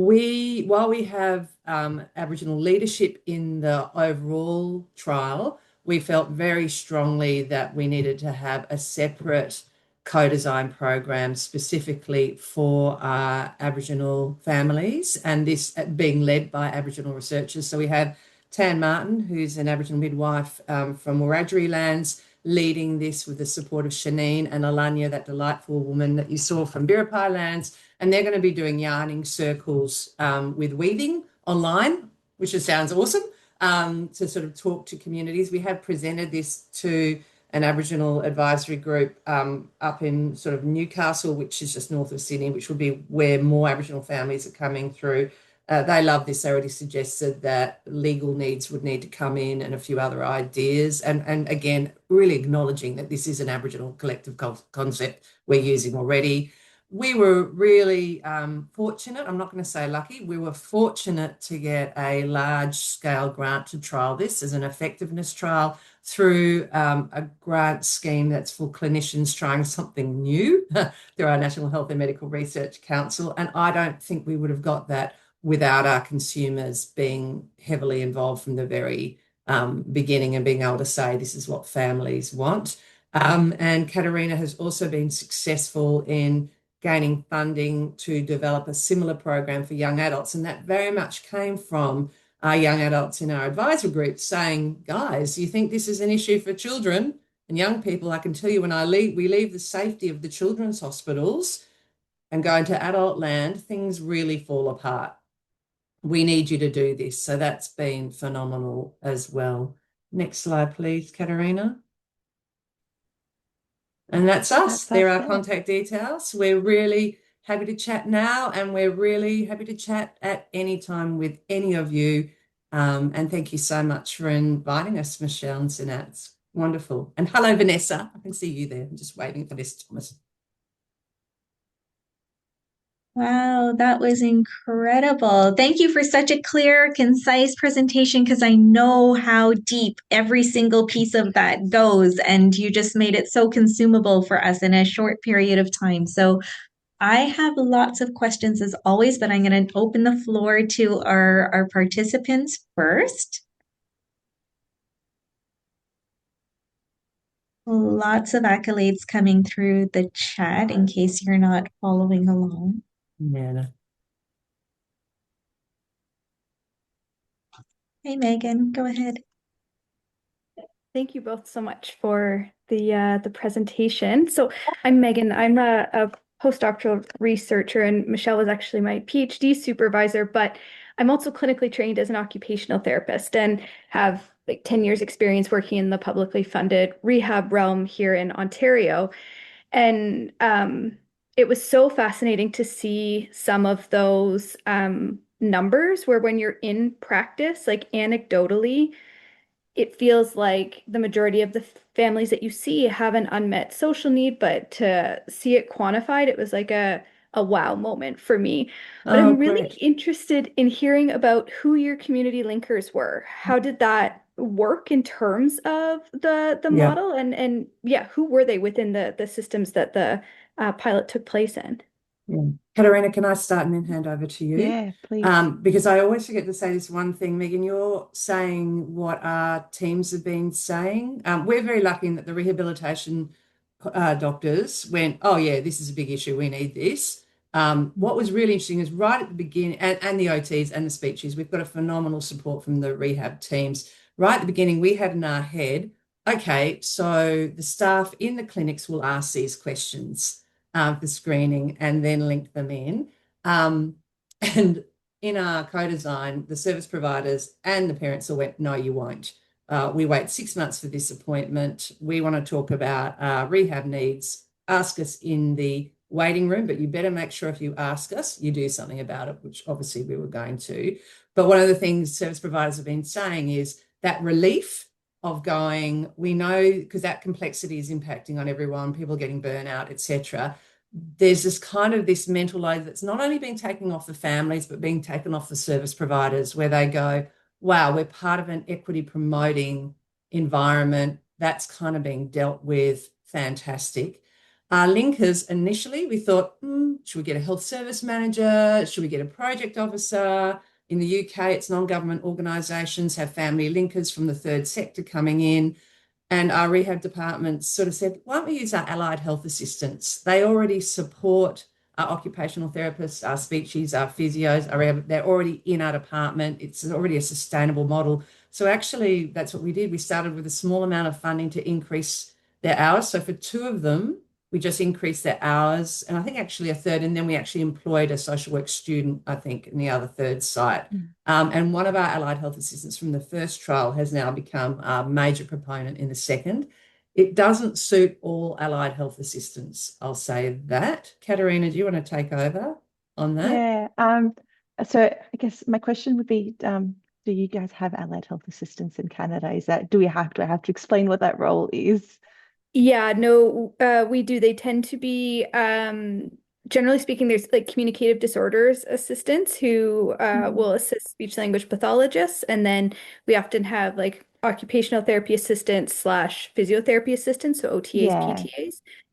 we have Aboriginal leadership in the overall trial, we felt very strongly that we needed to have a separate co-design program specifically for Aboriginal families, and this being led by Aboriginal researchers. So we have Tan Martin, who's an Aboriginal midwife from Wiradjuri lands, leading this with the support of Shanine and Alanya, that delightful woman that you saw from Biripi lands. And they're going to be doing yarning circles with weaving online, which just sounds awesome, to sort of talk to communities. We have presented this to an Aboriginal advisory group up in sort of Newcastle, which is just north of Sydney, which will be where more Aboriginal families are coming through. They love this. They already suggested that legal needs would need to come in and a few other ideas. And again, really acknowledging that this is an Aboriginal collective concept we're using already. We were really fortunate, I'm not going to say lucky, we were fortunate to get a large-scale grant to trial this as an effectiveness trial through a grant scheme that's for clinicians trying something new through our National Health and Medical Research Council. And I don't think we would have got that without our consumers being heavily involved from the very beginning and being able to say this is what families want. And Katerina has also been successful in gaining funding to develop a similar program for young adults. And that very much came from our young adults in our advisory group saying, guys, you think this is an issue for children and young people? I can tell you when we leave the safety of the children's hospitals and go into adult land, things really fall apart. We need you to do this. So that's been phenomenal as well. Next slide, please, Katerina. And that's us. There are contact details. We're really happy to chat now, and we're really happy to chat at any time with any of you. And thank you so much for inviting us, Michelle and Sinat. It's wonderful. And hello, Vanessa. I can see you there. I'm just waiting for this, Thomas. Wow, that was incredible. Thank you for such a clear, concise presentation because I know how deep every single piece of that goes, and you just made it so consumable for us in a short period of time. So I have lots of questions as always, but I'm going to open the floor to our participants first. Lots of accolades coming through the chat in case you're not following along. Yeah. Hey, Megan, go ahead. Thank you both so much for the presentation. So I'm Megan. I'm a postdoctoral researcher, and Michelle was actually my PhD supervisor, but I'm also clinically trained as an occupational therapist and have like 10 years experience working in the publicly funded rehab realm here in Ontario. And it was so fascinating to see some of those numbers where when you're in practice, like anecdotally, it feels like the majority of the families that you see have an unmet social need, but to see it quantified, it was like a wow moment for me. But Oh, I'm really great. interested in hearing about who your community linkers were. How did that work in terms of the Yeah. model, and yeah, who were they within the systems that the pilot took place in? Yeah. Katarina, can I start and then hand over to you? Yeah, please. Because I always forget to say this one thing, Megan, you're saying what our teams have been saying. We're very lucky in that the rehabilitation doctors went, oh yeah, this is a big issue, we need this. What was really interesting is right at the beginning, and the OTs and the speeches, we've got a phenomenal support from the rehab teams. Right at the beginning, we had in our head, okay, so the staff in the clinics will ask these questions for screening and then link them in. And in our co-design, the service providers and the parents all went, no, you won't. We wait 6 months for this appointment. We want to talk about rehab needs. Ask us in the waiting room, but you better make sure if you ask us, you do something about it, which obviously we were going to. But one of the things service providers have been saying is that relief of going, we know because that complexity is impacting on everyone, people getting burnout, etc. There's this mental load that's not only being taken off the families, but being taken off the service providers, where they go, wow, we're part of an equity promoting environment that's kind of being dealt with. Fantastic. Our linkers, initially, we thought, should we get a health service manager? Should we get a project officer? In the UK, it's non-government organisations have family linkers from the third sector coming in. And our rehab department sort of said, why don't we use our allied health assistants? They already support our occupational therapists, our speechies, our physios, they're already in our department. It's already a sustainable model. So actually, that's what we did. We started with a small amount of funding to increase their hours. So for 2 of them, we just increased their hours, and I think actually a third, and then we actually employed a social work student, I think, in the other third site. And one of our allied health assistants from the first trial has now become a major proponent in the second. It doesn't suit all allied health assistants, I'll say that. Katarina, do you want to take over on that? Yeah. So I guess my question would be, do you guys have allied health assistants in Canada? Do I have to explain what that role is? Yeah, no, we do. They tend to be, generally speaking, there's like communicative disorders assistants who will assist speech language pathologists. And then we often have like occupational therapy assistants slash physiotherapy assistants, so OTAs, Yeah.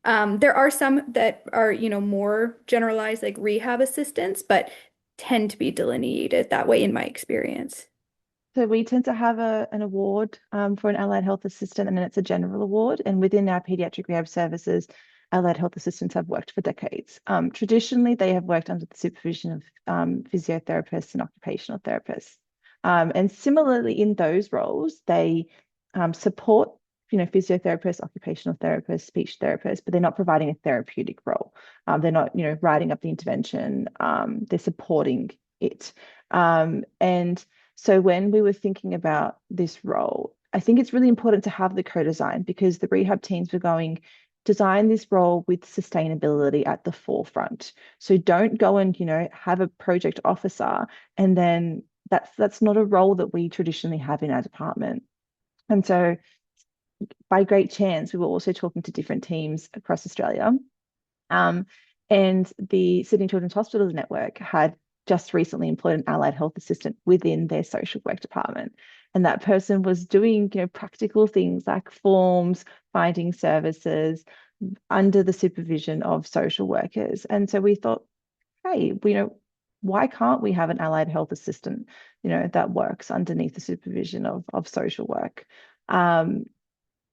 PTAs. There are some that are, more generalized like rehab assistants, but tend to be delineated that way in my experience. So we tend to have an award for an allied health assistant, and then it's a general award. And within our pediatric rehab services, allied health assistants have worked for decades. Traditionally, they have worked under the supervision of physiotherapists and occupational therapists. And similarly, in those roles, they support, physiotherapists, occupational therapists, speech therapists, but they're not providing a therapeutic role. They're not, writing up the intervention. They're supporting it. And so when we were thinking about this role, I think it's really important to have the co-design, because the rehab teams were going, design this role with sustainability at the forefront. So don't go and, have a project officer, and then that's not a role that we traditionally have in our department. And so by great chance, we were also talking to different teams across Australia. And the Sydney Children's Hospitals Network had just recently employed an allied health assistant within their social work department. And that person was doing, practical things like forms, finding services under the supervision of social workers. And so we thought, hey, why can't we have an allied health assistant, that works underneath the supervision of social work?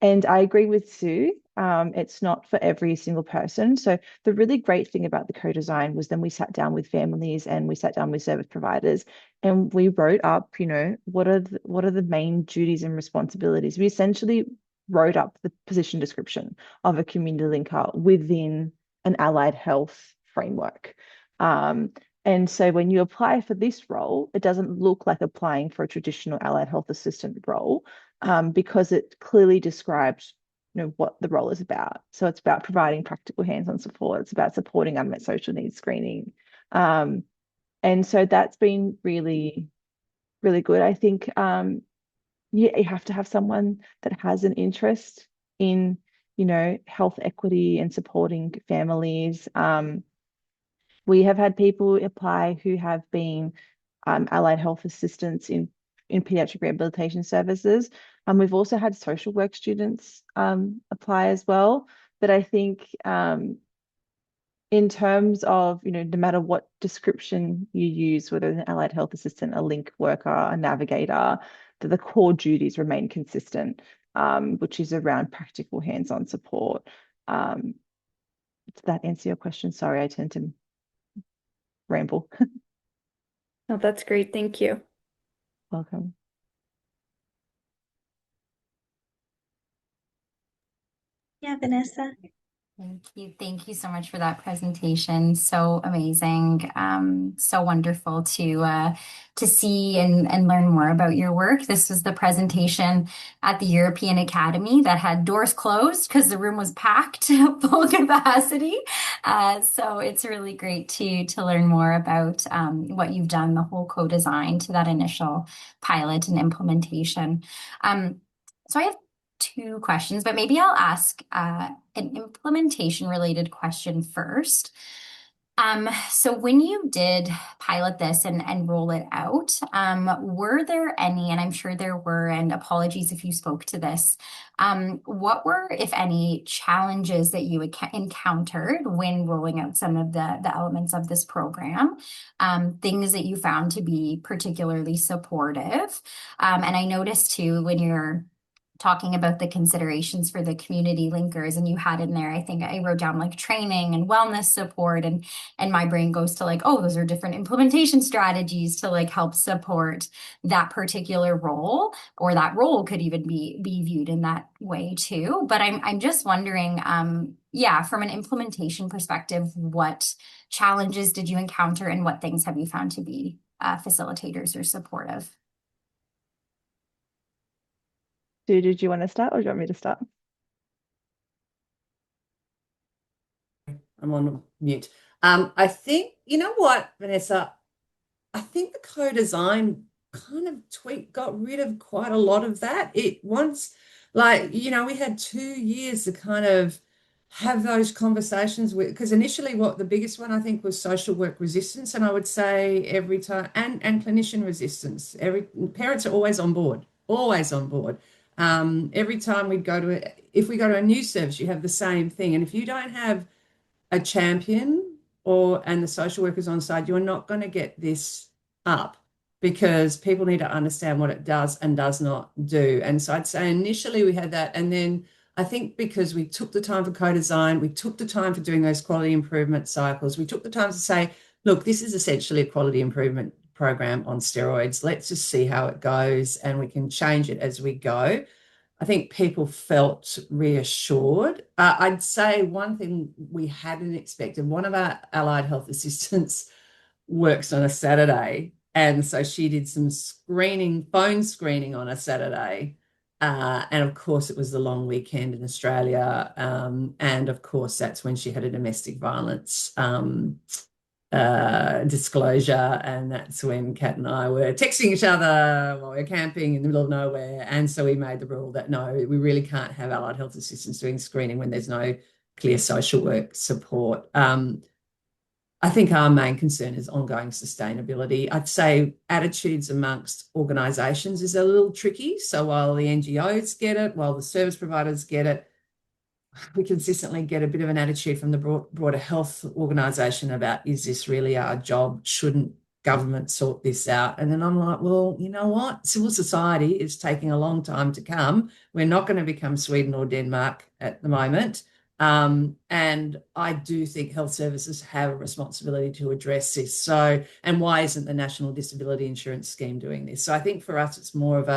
And I agree with Sue. It's not for every single person. So the really great thing about the co-design was then we sat down with families and we sat down with service providers, and we wrote up, what are the main duties and responsibilities. We essentially wrote up the position description of a community linker within an allied health framework. And so when you apply for this role, it doesn't look like applying for a traditional allied health assistant role, because it clearly describes, what the role is about. So it's about providing practical hands-on support. It's about supporting unmet social needs screening. And so that's been really, really good. I think, you have to have someone that has an interest in, health equity and supporting families. We have had people apply who have been allied health assistants in pediatric rehabilitation services. We've also had social work students apply as well. But I think, in terms of, no matter what description you use, whether an allied health assistant, a link worker, a navigator, that the core duties remain consistent, which is around practical hands-on support. Does that answer your question? Sorry, I tend to ramble. No, that's great. Thank you. Welcome. Yeah, Vanessa. Thank you. Thank you so much for that presentation. So amazing. So wonderful to see and learn more about your work. This was the presentation at the European Academy that had doors closed because the room was packed full capacity. So it's really great to learn more about what you've done, the whole co-design to that initial pilot and implementation. So I have two questions, but maybe I'll ask an implementation related question first. So when you did pilot this and roll it out, were there any, and I'm sure there were, and apologies if you spoke to this, what were, if any, challenges that you encountered when rolling out some of the elements of this program, things that you found to be particularly supportive? And I noticed too, when you're talking about the considerations for the community linkers, and you had in there, I think I wrote down like training and wellness support, and my brain goes to like, oh, those are different implementation strategies to like help support that particular role, or that role could even be viewed in that way too. But I'm just wondering, yeah, from an implementation perspective, what challenges did you encounter and what things have you found to be facilitators or supportive? Did you want to start, or do you want me to start? I'm on mute. I think, you know what, Vanessa, I think the co-design kind of got rid of quite a lot of that. It once, like, we had 2 years to kind of have those conversations with, because initially the biggest one I think was social work resistance. And I would say every time, and clinician resistance, parents are always on board, always on board. Every time if we go to a new service, you have the same thing. And if you don't have a champion and the social workers on side, you're not going to get this up, because people need to understand what it does and does not do. And so I'd say initially we had that. And then I think because we took the time for co-design, we took the time for doing those quality improvement cycles, we took the time to say, look, this is essentially a quality improvement program on steroids. Let's just see how it goes, and we can change it as we go. I think people felt reassured. I'd say one thing we hadn't expected, one of our allied health assistants works on a Saturday. And so she did some phone screening on a Saturday. And of course, it was the long weekend in Australia. And of course, that's when she had a domestic violence disclosure, and that's when Kat and I were texting each other while we were camping in the middle of nowhere. And so we made the rule that no, we really can't have allied health assistants doing screening when there's no clear social work support. I think our main concern is ongoing sustainability. I'd say attitudes amongst organisations is a little tricky. So while the NGOs get it, while the service providers get it, we consistently get a bit of an attitude from the broader health organisation about, is this really our job? Shouldn't government sort this out? And then I'm like, well, you know what? Civil society is taking a long time to come. We're not going to become Sweden or Denmark at the moment. And I do think health services have a responsibility to address this. So, and why isn't the National Disability Insurance Scheme doing this? So I think for us, it's more of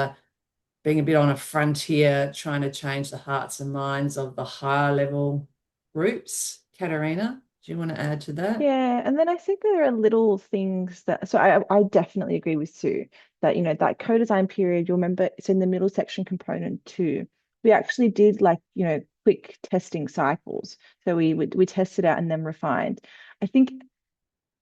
being a bit on a frontier, trying to change the hearts and minds of the higher level groups. Katerina, do you want to add to that? Yeah, and then I think there are little things that, so I definitely agree with Sue that, that co-design period, you'll remember it's in the middle section component too. We actually did like, quick testing cycles. So we tested out and then refined. I think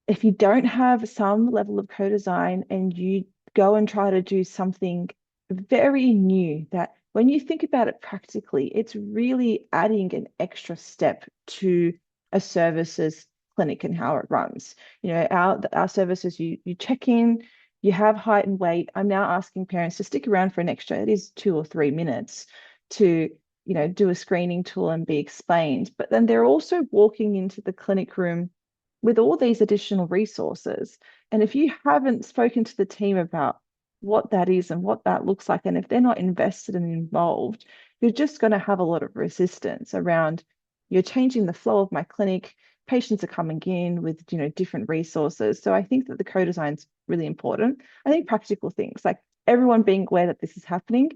if you don't have some level of co-design and you go and try to do something very new, that when you think about it practically, it's really adding an extra step to a service's clinic and how it runs. Our services, you check in, you have height and weight. I'm now asking parents to stick around for an extra, it is 2 or 3 minutes to do a screening tool and be explained. But then they're also walking into the clinic room with all these additional resources. And if you haven't spoken to the team about what that is and what that looks like, and if they're not invested and involved, you're just going to have a lot of resistance around you're changing the flow of my clinic. Patients are coming in with different resources. So I think that the co-design is really important. I think practical things like everyone being aware that this is happening.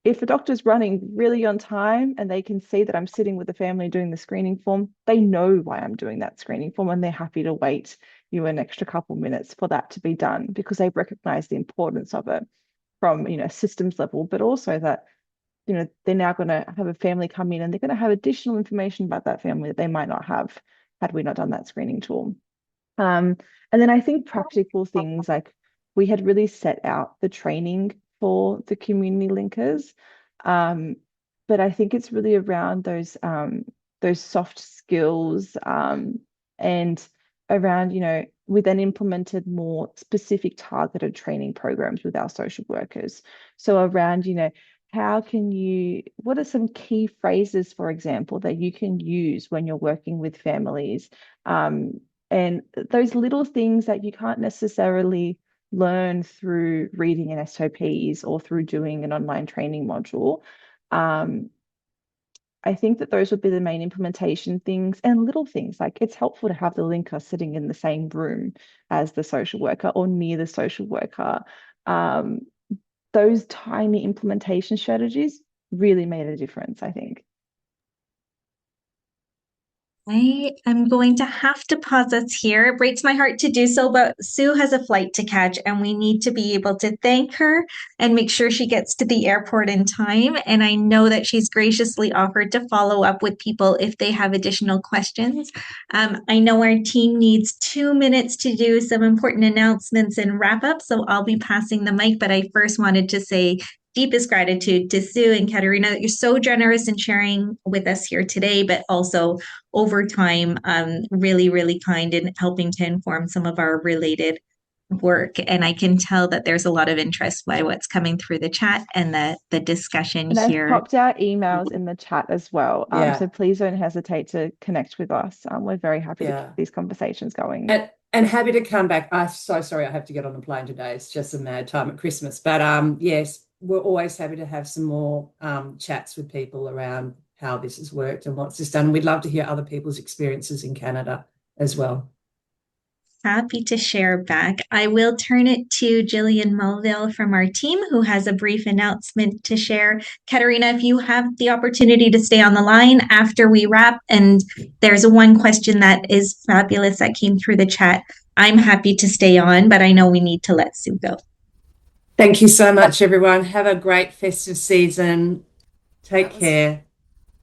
If a doctor's running really on time and they can see that I'm sitting with the family doing the screening form, they know why I'm doing that screening form and they're happy to wait an extra couple minutes for that to be done because they recognize the importance of it from systems level, but also that they're now going to have a family come in and they're going to have additional information about that family that they might not have had we not done that screening tool. And then I think practical things like we had really set out the training for the community linkers. But I think it's really around those soft skills and around, we then implemented more specific targeted training programs with our social workers. So around, what are some key phrases, for example, that you can use when you're working with families? And those little things that you can't necessarily learn through reading an SOPs or through doing an online training module. I think that those would be the main implementation things and little things like it's helpful to have the linker sitting in the same room as the social worker or near the social worker. Those tiny implementation strategies really made a difference, I think. I am going to have to pause us here. It breaks my heart to do so, but Sue has a flight to catch, and we need to be able to thank her and make sure she gets to the airport in time. And I know that she's graciously offered to follow up with people if they have additional questions. I know our team needs 2 minutes to do some important announcements and wrap up, so I'll be passing the mic. But I first wanted to say deepest gratitude to Sue and Katerina that you're so generous in sharing with us here today, but also over time, really, really kind in helping to inform some of our related work. And I can tell that there's a lot of interest by what's coming through the chat and the discussion And I've here. popped our emails in the chat as well. Yeah. So please don't hesitate to connect with us. We're very happy to keep these conversations going. And happy to come back. I'm so sorry I have to get on a plane today. It's just a mad time at Christmas. But yes, we're always happy to have some more chats with people around how this has worked and what's this done. We'd love to hear other people's experiences in Canada as well. Happy to share back. I will turn it to Jillian Mulville from our team, who has a brief announcement to share. Katerina, if you have the opportunity to stay on the line after we wrap, and there's one question that is fabulous that came through the chat, I'm happy to stay on, but I know we need to let Sue go. Thank you so much, everyone. Have a great festive season. Take care.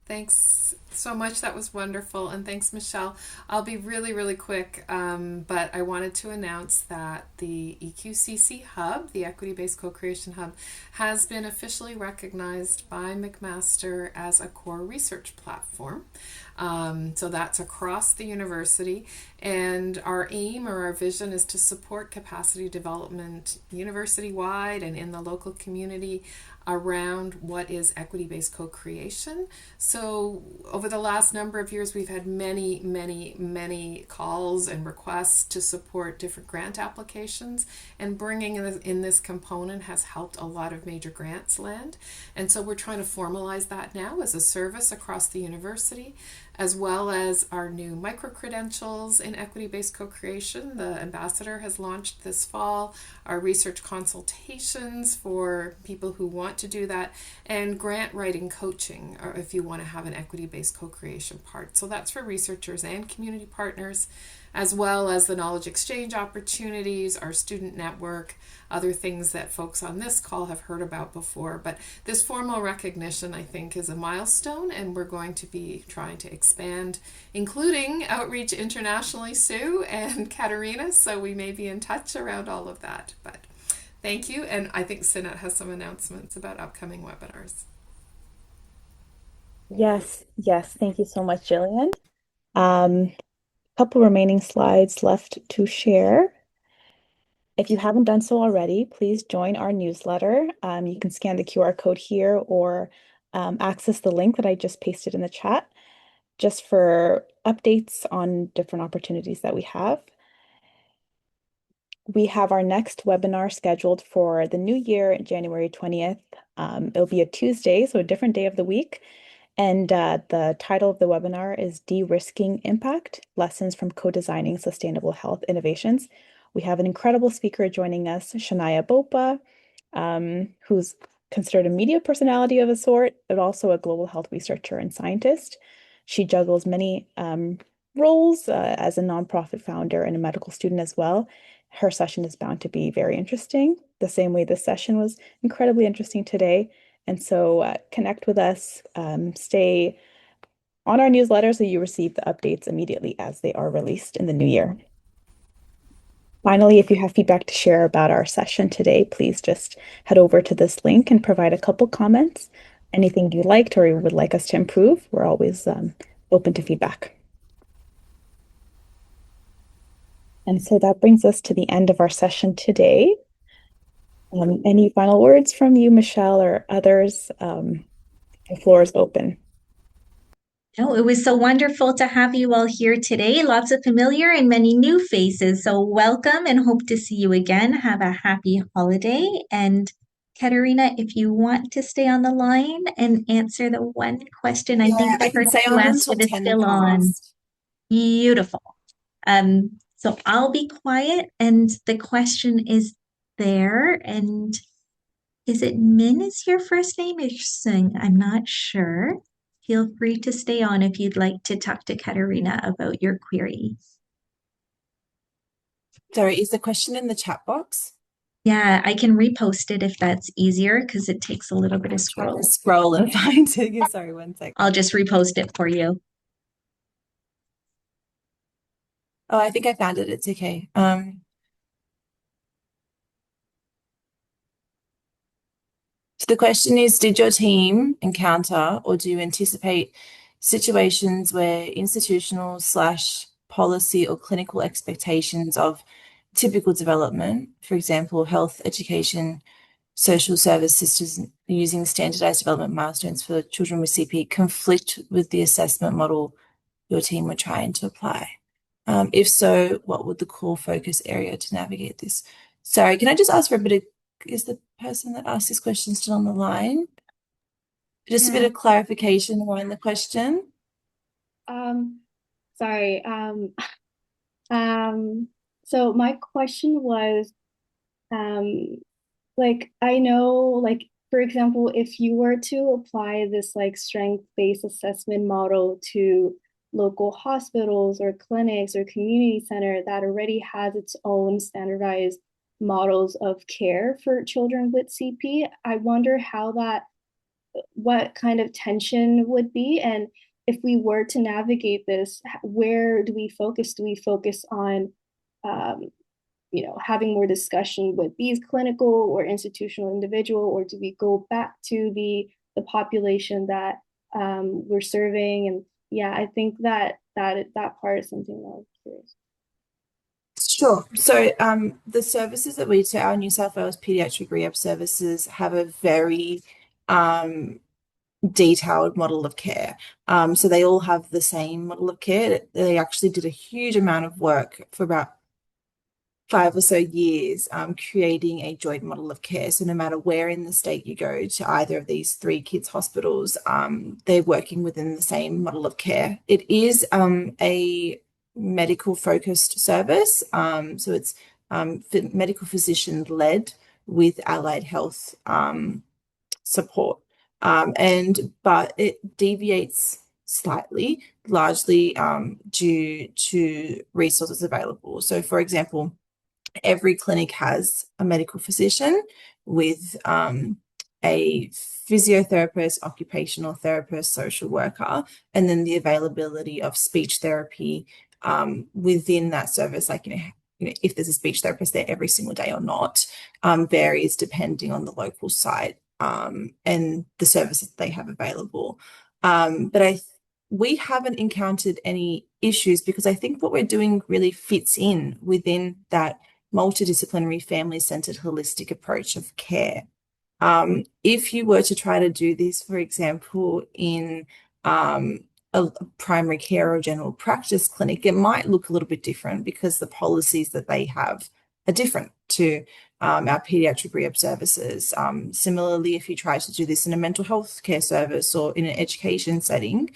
Thanks so much. That was wonderful. And thanks, Michelle. I'll be really, really quick. But I wanted to announce that the EQCC Hub, the Equity-Based Co-Creation Hub, has been officially recognized by McMaster as a core research platform. So that's across the university. And our aim or our vision is to support capacity development university-wide and in the local community around what is equity-based co-creation. So over the last number of years, we've had many, many, many calls and requests to support different grant applications, and bringing in this component has helped a lot of major grants land. And so we're trying to formalize that now as a service across the university. as well as our new micro-credentials in equity-based co-creation. The ambassador has launched this fall, our research consultations for people who want to do that, and grant writing coaching, or if you want to have an equity-based co-creation part. So that's for researchers and community partners, as well as the knowledge exchange opportunities, our student network, other things that folks on this call have heard about before. But this formal recognition, I think, is a milestone, and we're going to be trying to expand, including outreach internationally, Sue and Katerina, so we may be in touch around all of that. But thank you, and I think Sinat has some announcements about upcoming webinars. Yes, thank you so much, Jillian. Couple remaining slides left to share. If you haven't done so already, please join our newsletter. You can scan the QR code here or access the link that I just pasted in the chat just for updates on different opportunities that we have. We have our next webinar scheduled for the new year, January 20th. It'll be a Tuesday, so a different day of the week. And the title of the webinar is De-risking Impact, Lessons from Co-designing Sustainable Health Innovations. We have an incredible speaker joining us, Shania Bopa, who's considered a media personality of a sort, but also a global health researcher and scientist. She juggles many roles as a nonprofit founder and a medical student as well. Her session is bound to be very interesting, the same way this session was incredibly interesting today. And so connect with us, stay on our newsletter so you receive the updates immediately as they are released in the new year. Finally, if you have feedback to share about our session today, please just head over to this link and provide a couple comments. Anything you liked or you would like us to improve, we're always open to feedback. And so that brings us to the end of our session today. Any final words from you, Michelle, or others? The floor is open. No, it was so wonderful to have you all here today. Lots of familiar and many new faces. So welcome and hope to see you again. Have a happy holiday. And Katerina, if you want to stay on the line and answer the one question, I think the I can person stay who on asked until it is 10 still on. past. Beautiful. So I'll be quiet, and the question is there. And is it Min is your first name or Singh? I'm not sure. Feel free to stay on if you'd like to talk to Katerina about your query. Sorry, is the question in the chat box? Yeah, I can repost it if that's easier because it takes a little bit of Trying to scroll. scroll and find it. Sorry, one second. I'll just repost it for you. Oh, I think I found it. It's okay. So the question is, did your team encounter or do you anticipate situations where institutional slash policy or clinical expectations of typical development, for example, health, education, social service systems using standardized development milestones for children with CP conflict with the assessment model your team were trying to apply? If so, what would the core focus area to navigate this? Sorry, can I just ask for a bit of, is the person that asked this question still on the line? Just a bit of clarification around the question. Sorry. So my question was, like, I know, like, for example, if you were to apply this like strength-based assessment model to local hospitals or clinics or community center that already has its own standardized models of care for children with CP, I wonder how that, what kind of tension would be, and if we were to navigate this, where do we focus? Do we focus on having more discussion with these clinical or institutional individual, or do we go back to the population that we're serving? And yeah, I think that part is something that I'm curious. Sure. So the services that we do, our New South Wales Pediatric Rehab Services, have a very detailed model of care. So they all have the same model of care. They actually did a huge amount of work for about 5 or so years creating a joint model of care. So no matter where in the state you go to either of these 3 kids hospitals, they're working within the same model of care. It is a medical focused service. So it's medical physician led with allied health support. But it deviates slightly, largely due to resources available. So for example, every clinic has a medical physician with a physiotherapist, occupational therapist, social worker, and then the availability of speech therapy within that service. Like, if there's a speech therapist there every single day or not, varies depending on the local site and the services they have available. But we haven't encountered any issues because I think what we're doing really fits in within that multidisciplinary, family-centered, holistic approach of care. If you were to try to do this, for example, in a primary care or general practice clinic, it might look a little bit different because the policies that they have are different to our pediatric rehab services. Similarly, if you try to do this in a mental health care service or in an education setting,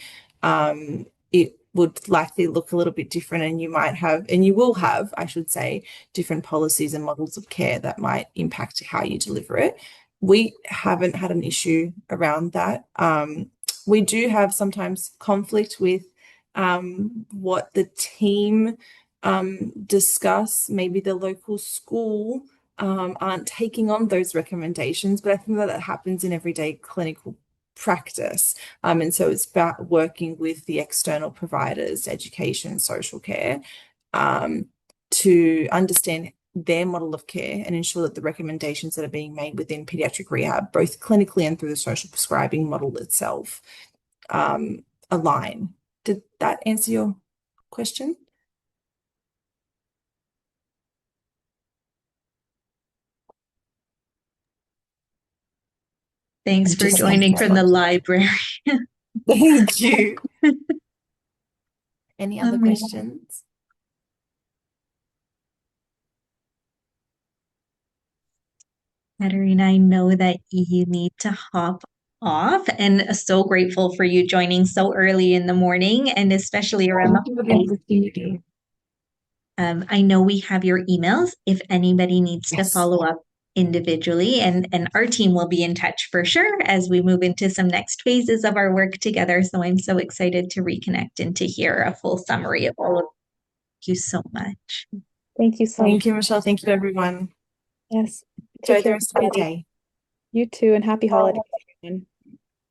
it would likely look a little bit different, and you might have, and you will have, I should say, different policies and models of care that might impact how you deliver it. We haven't had an issue around that. We do have sometimes conflict with what the team discuss. Maybe the local school aren't taking on those recommendations, but I think that happens in everyday clinical practice. And so it's about working with the external providers, education, social care, to understand their model of care and ensure that the recommendations that are being made within pediatric rehab, both clinically and through the social prescribing model itself, align. Did that answer your question? Thanks for joining from the library. Thank you. Any other questions? Katerina, I know that you need to hop off, and so grateful for you joining so early in the morning and especially around the I know we have your emails if anybody needs to follow up individually, and our team will be in touch for sure as we move into some next phases of our work together. So I'm so excited to reconnect and to hear a full summary of all of it. Thank you so much. Thank you so much. Thank you, Michelle. Thank you, everyone. Yes. Enjoy Take the care, rest of your everybody. day. You too, and happy holidays, everyone.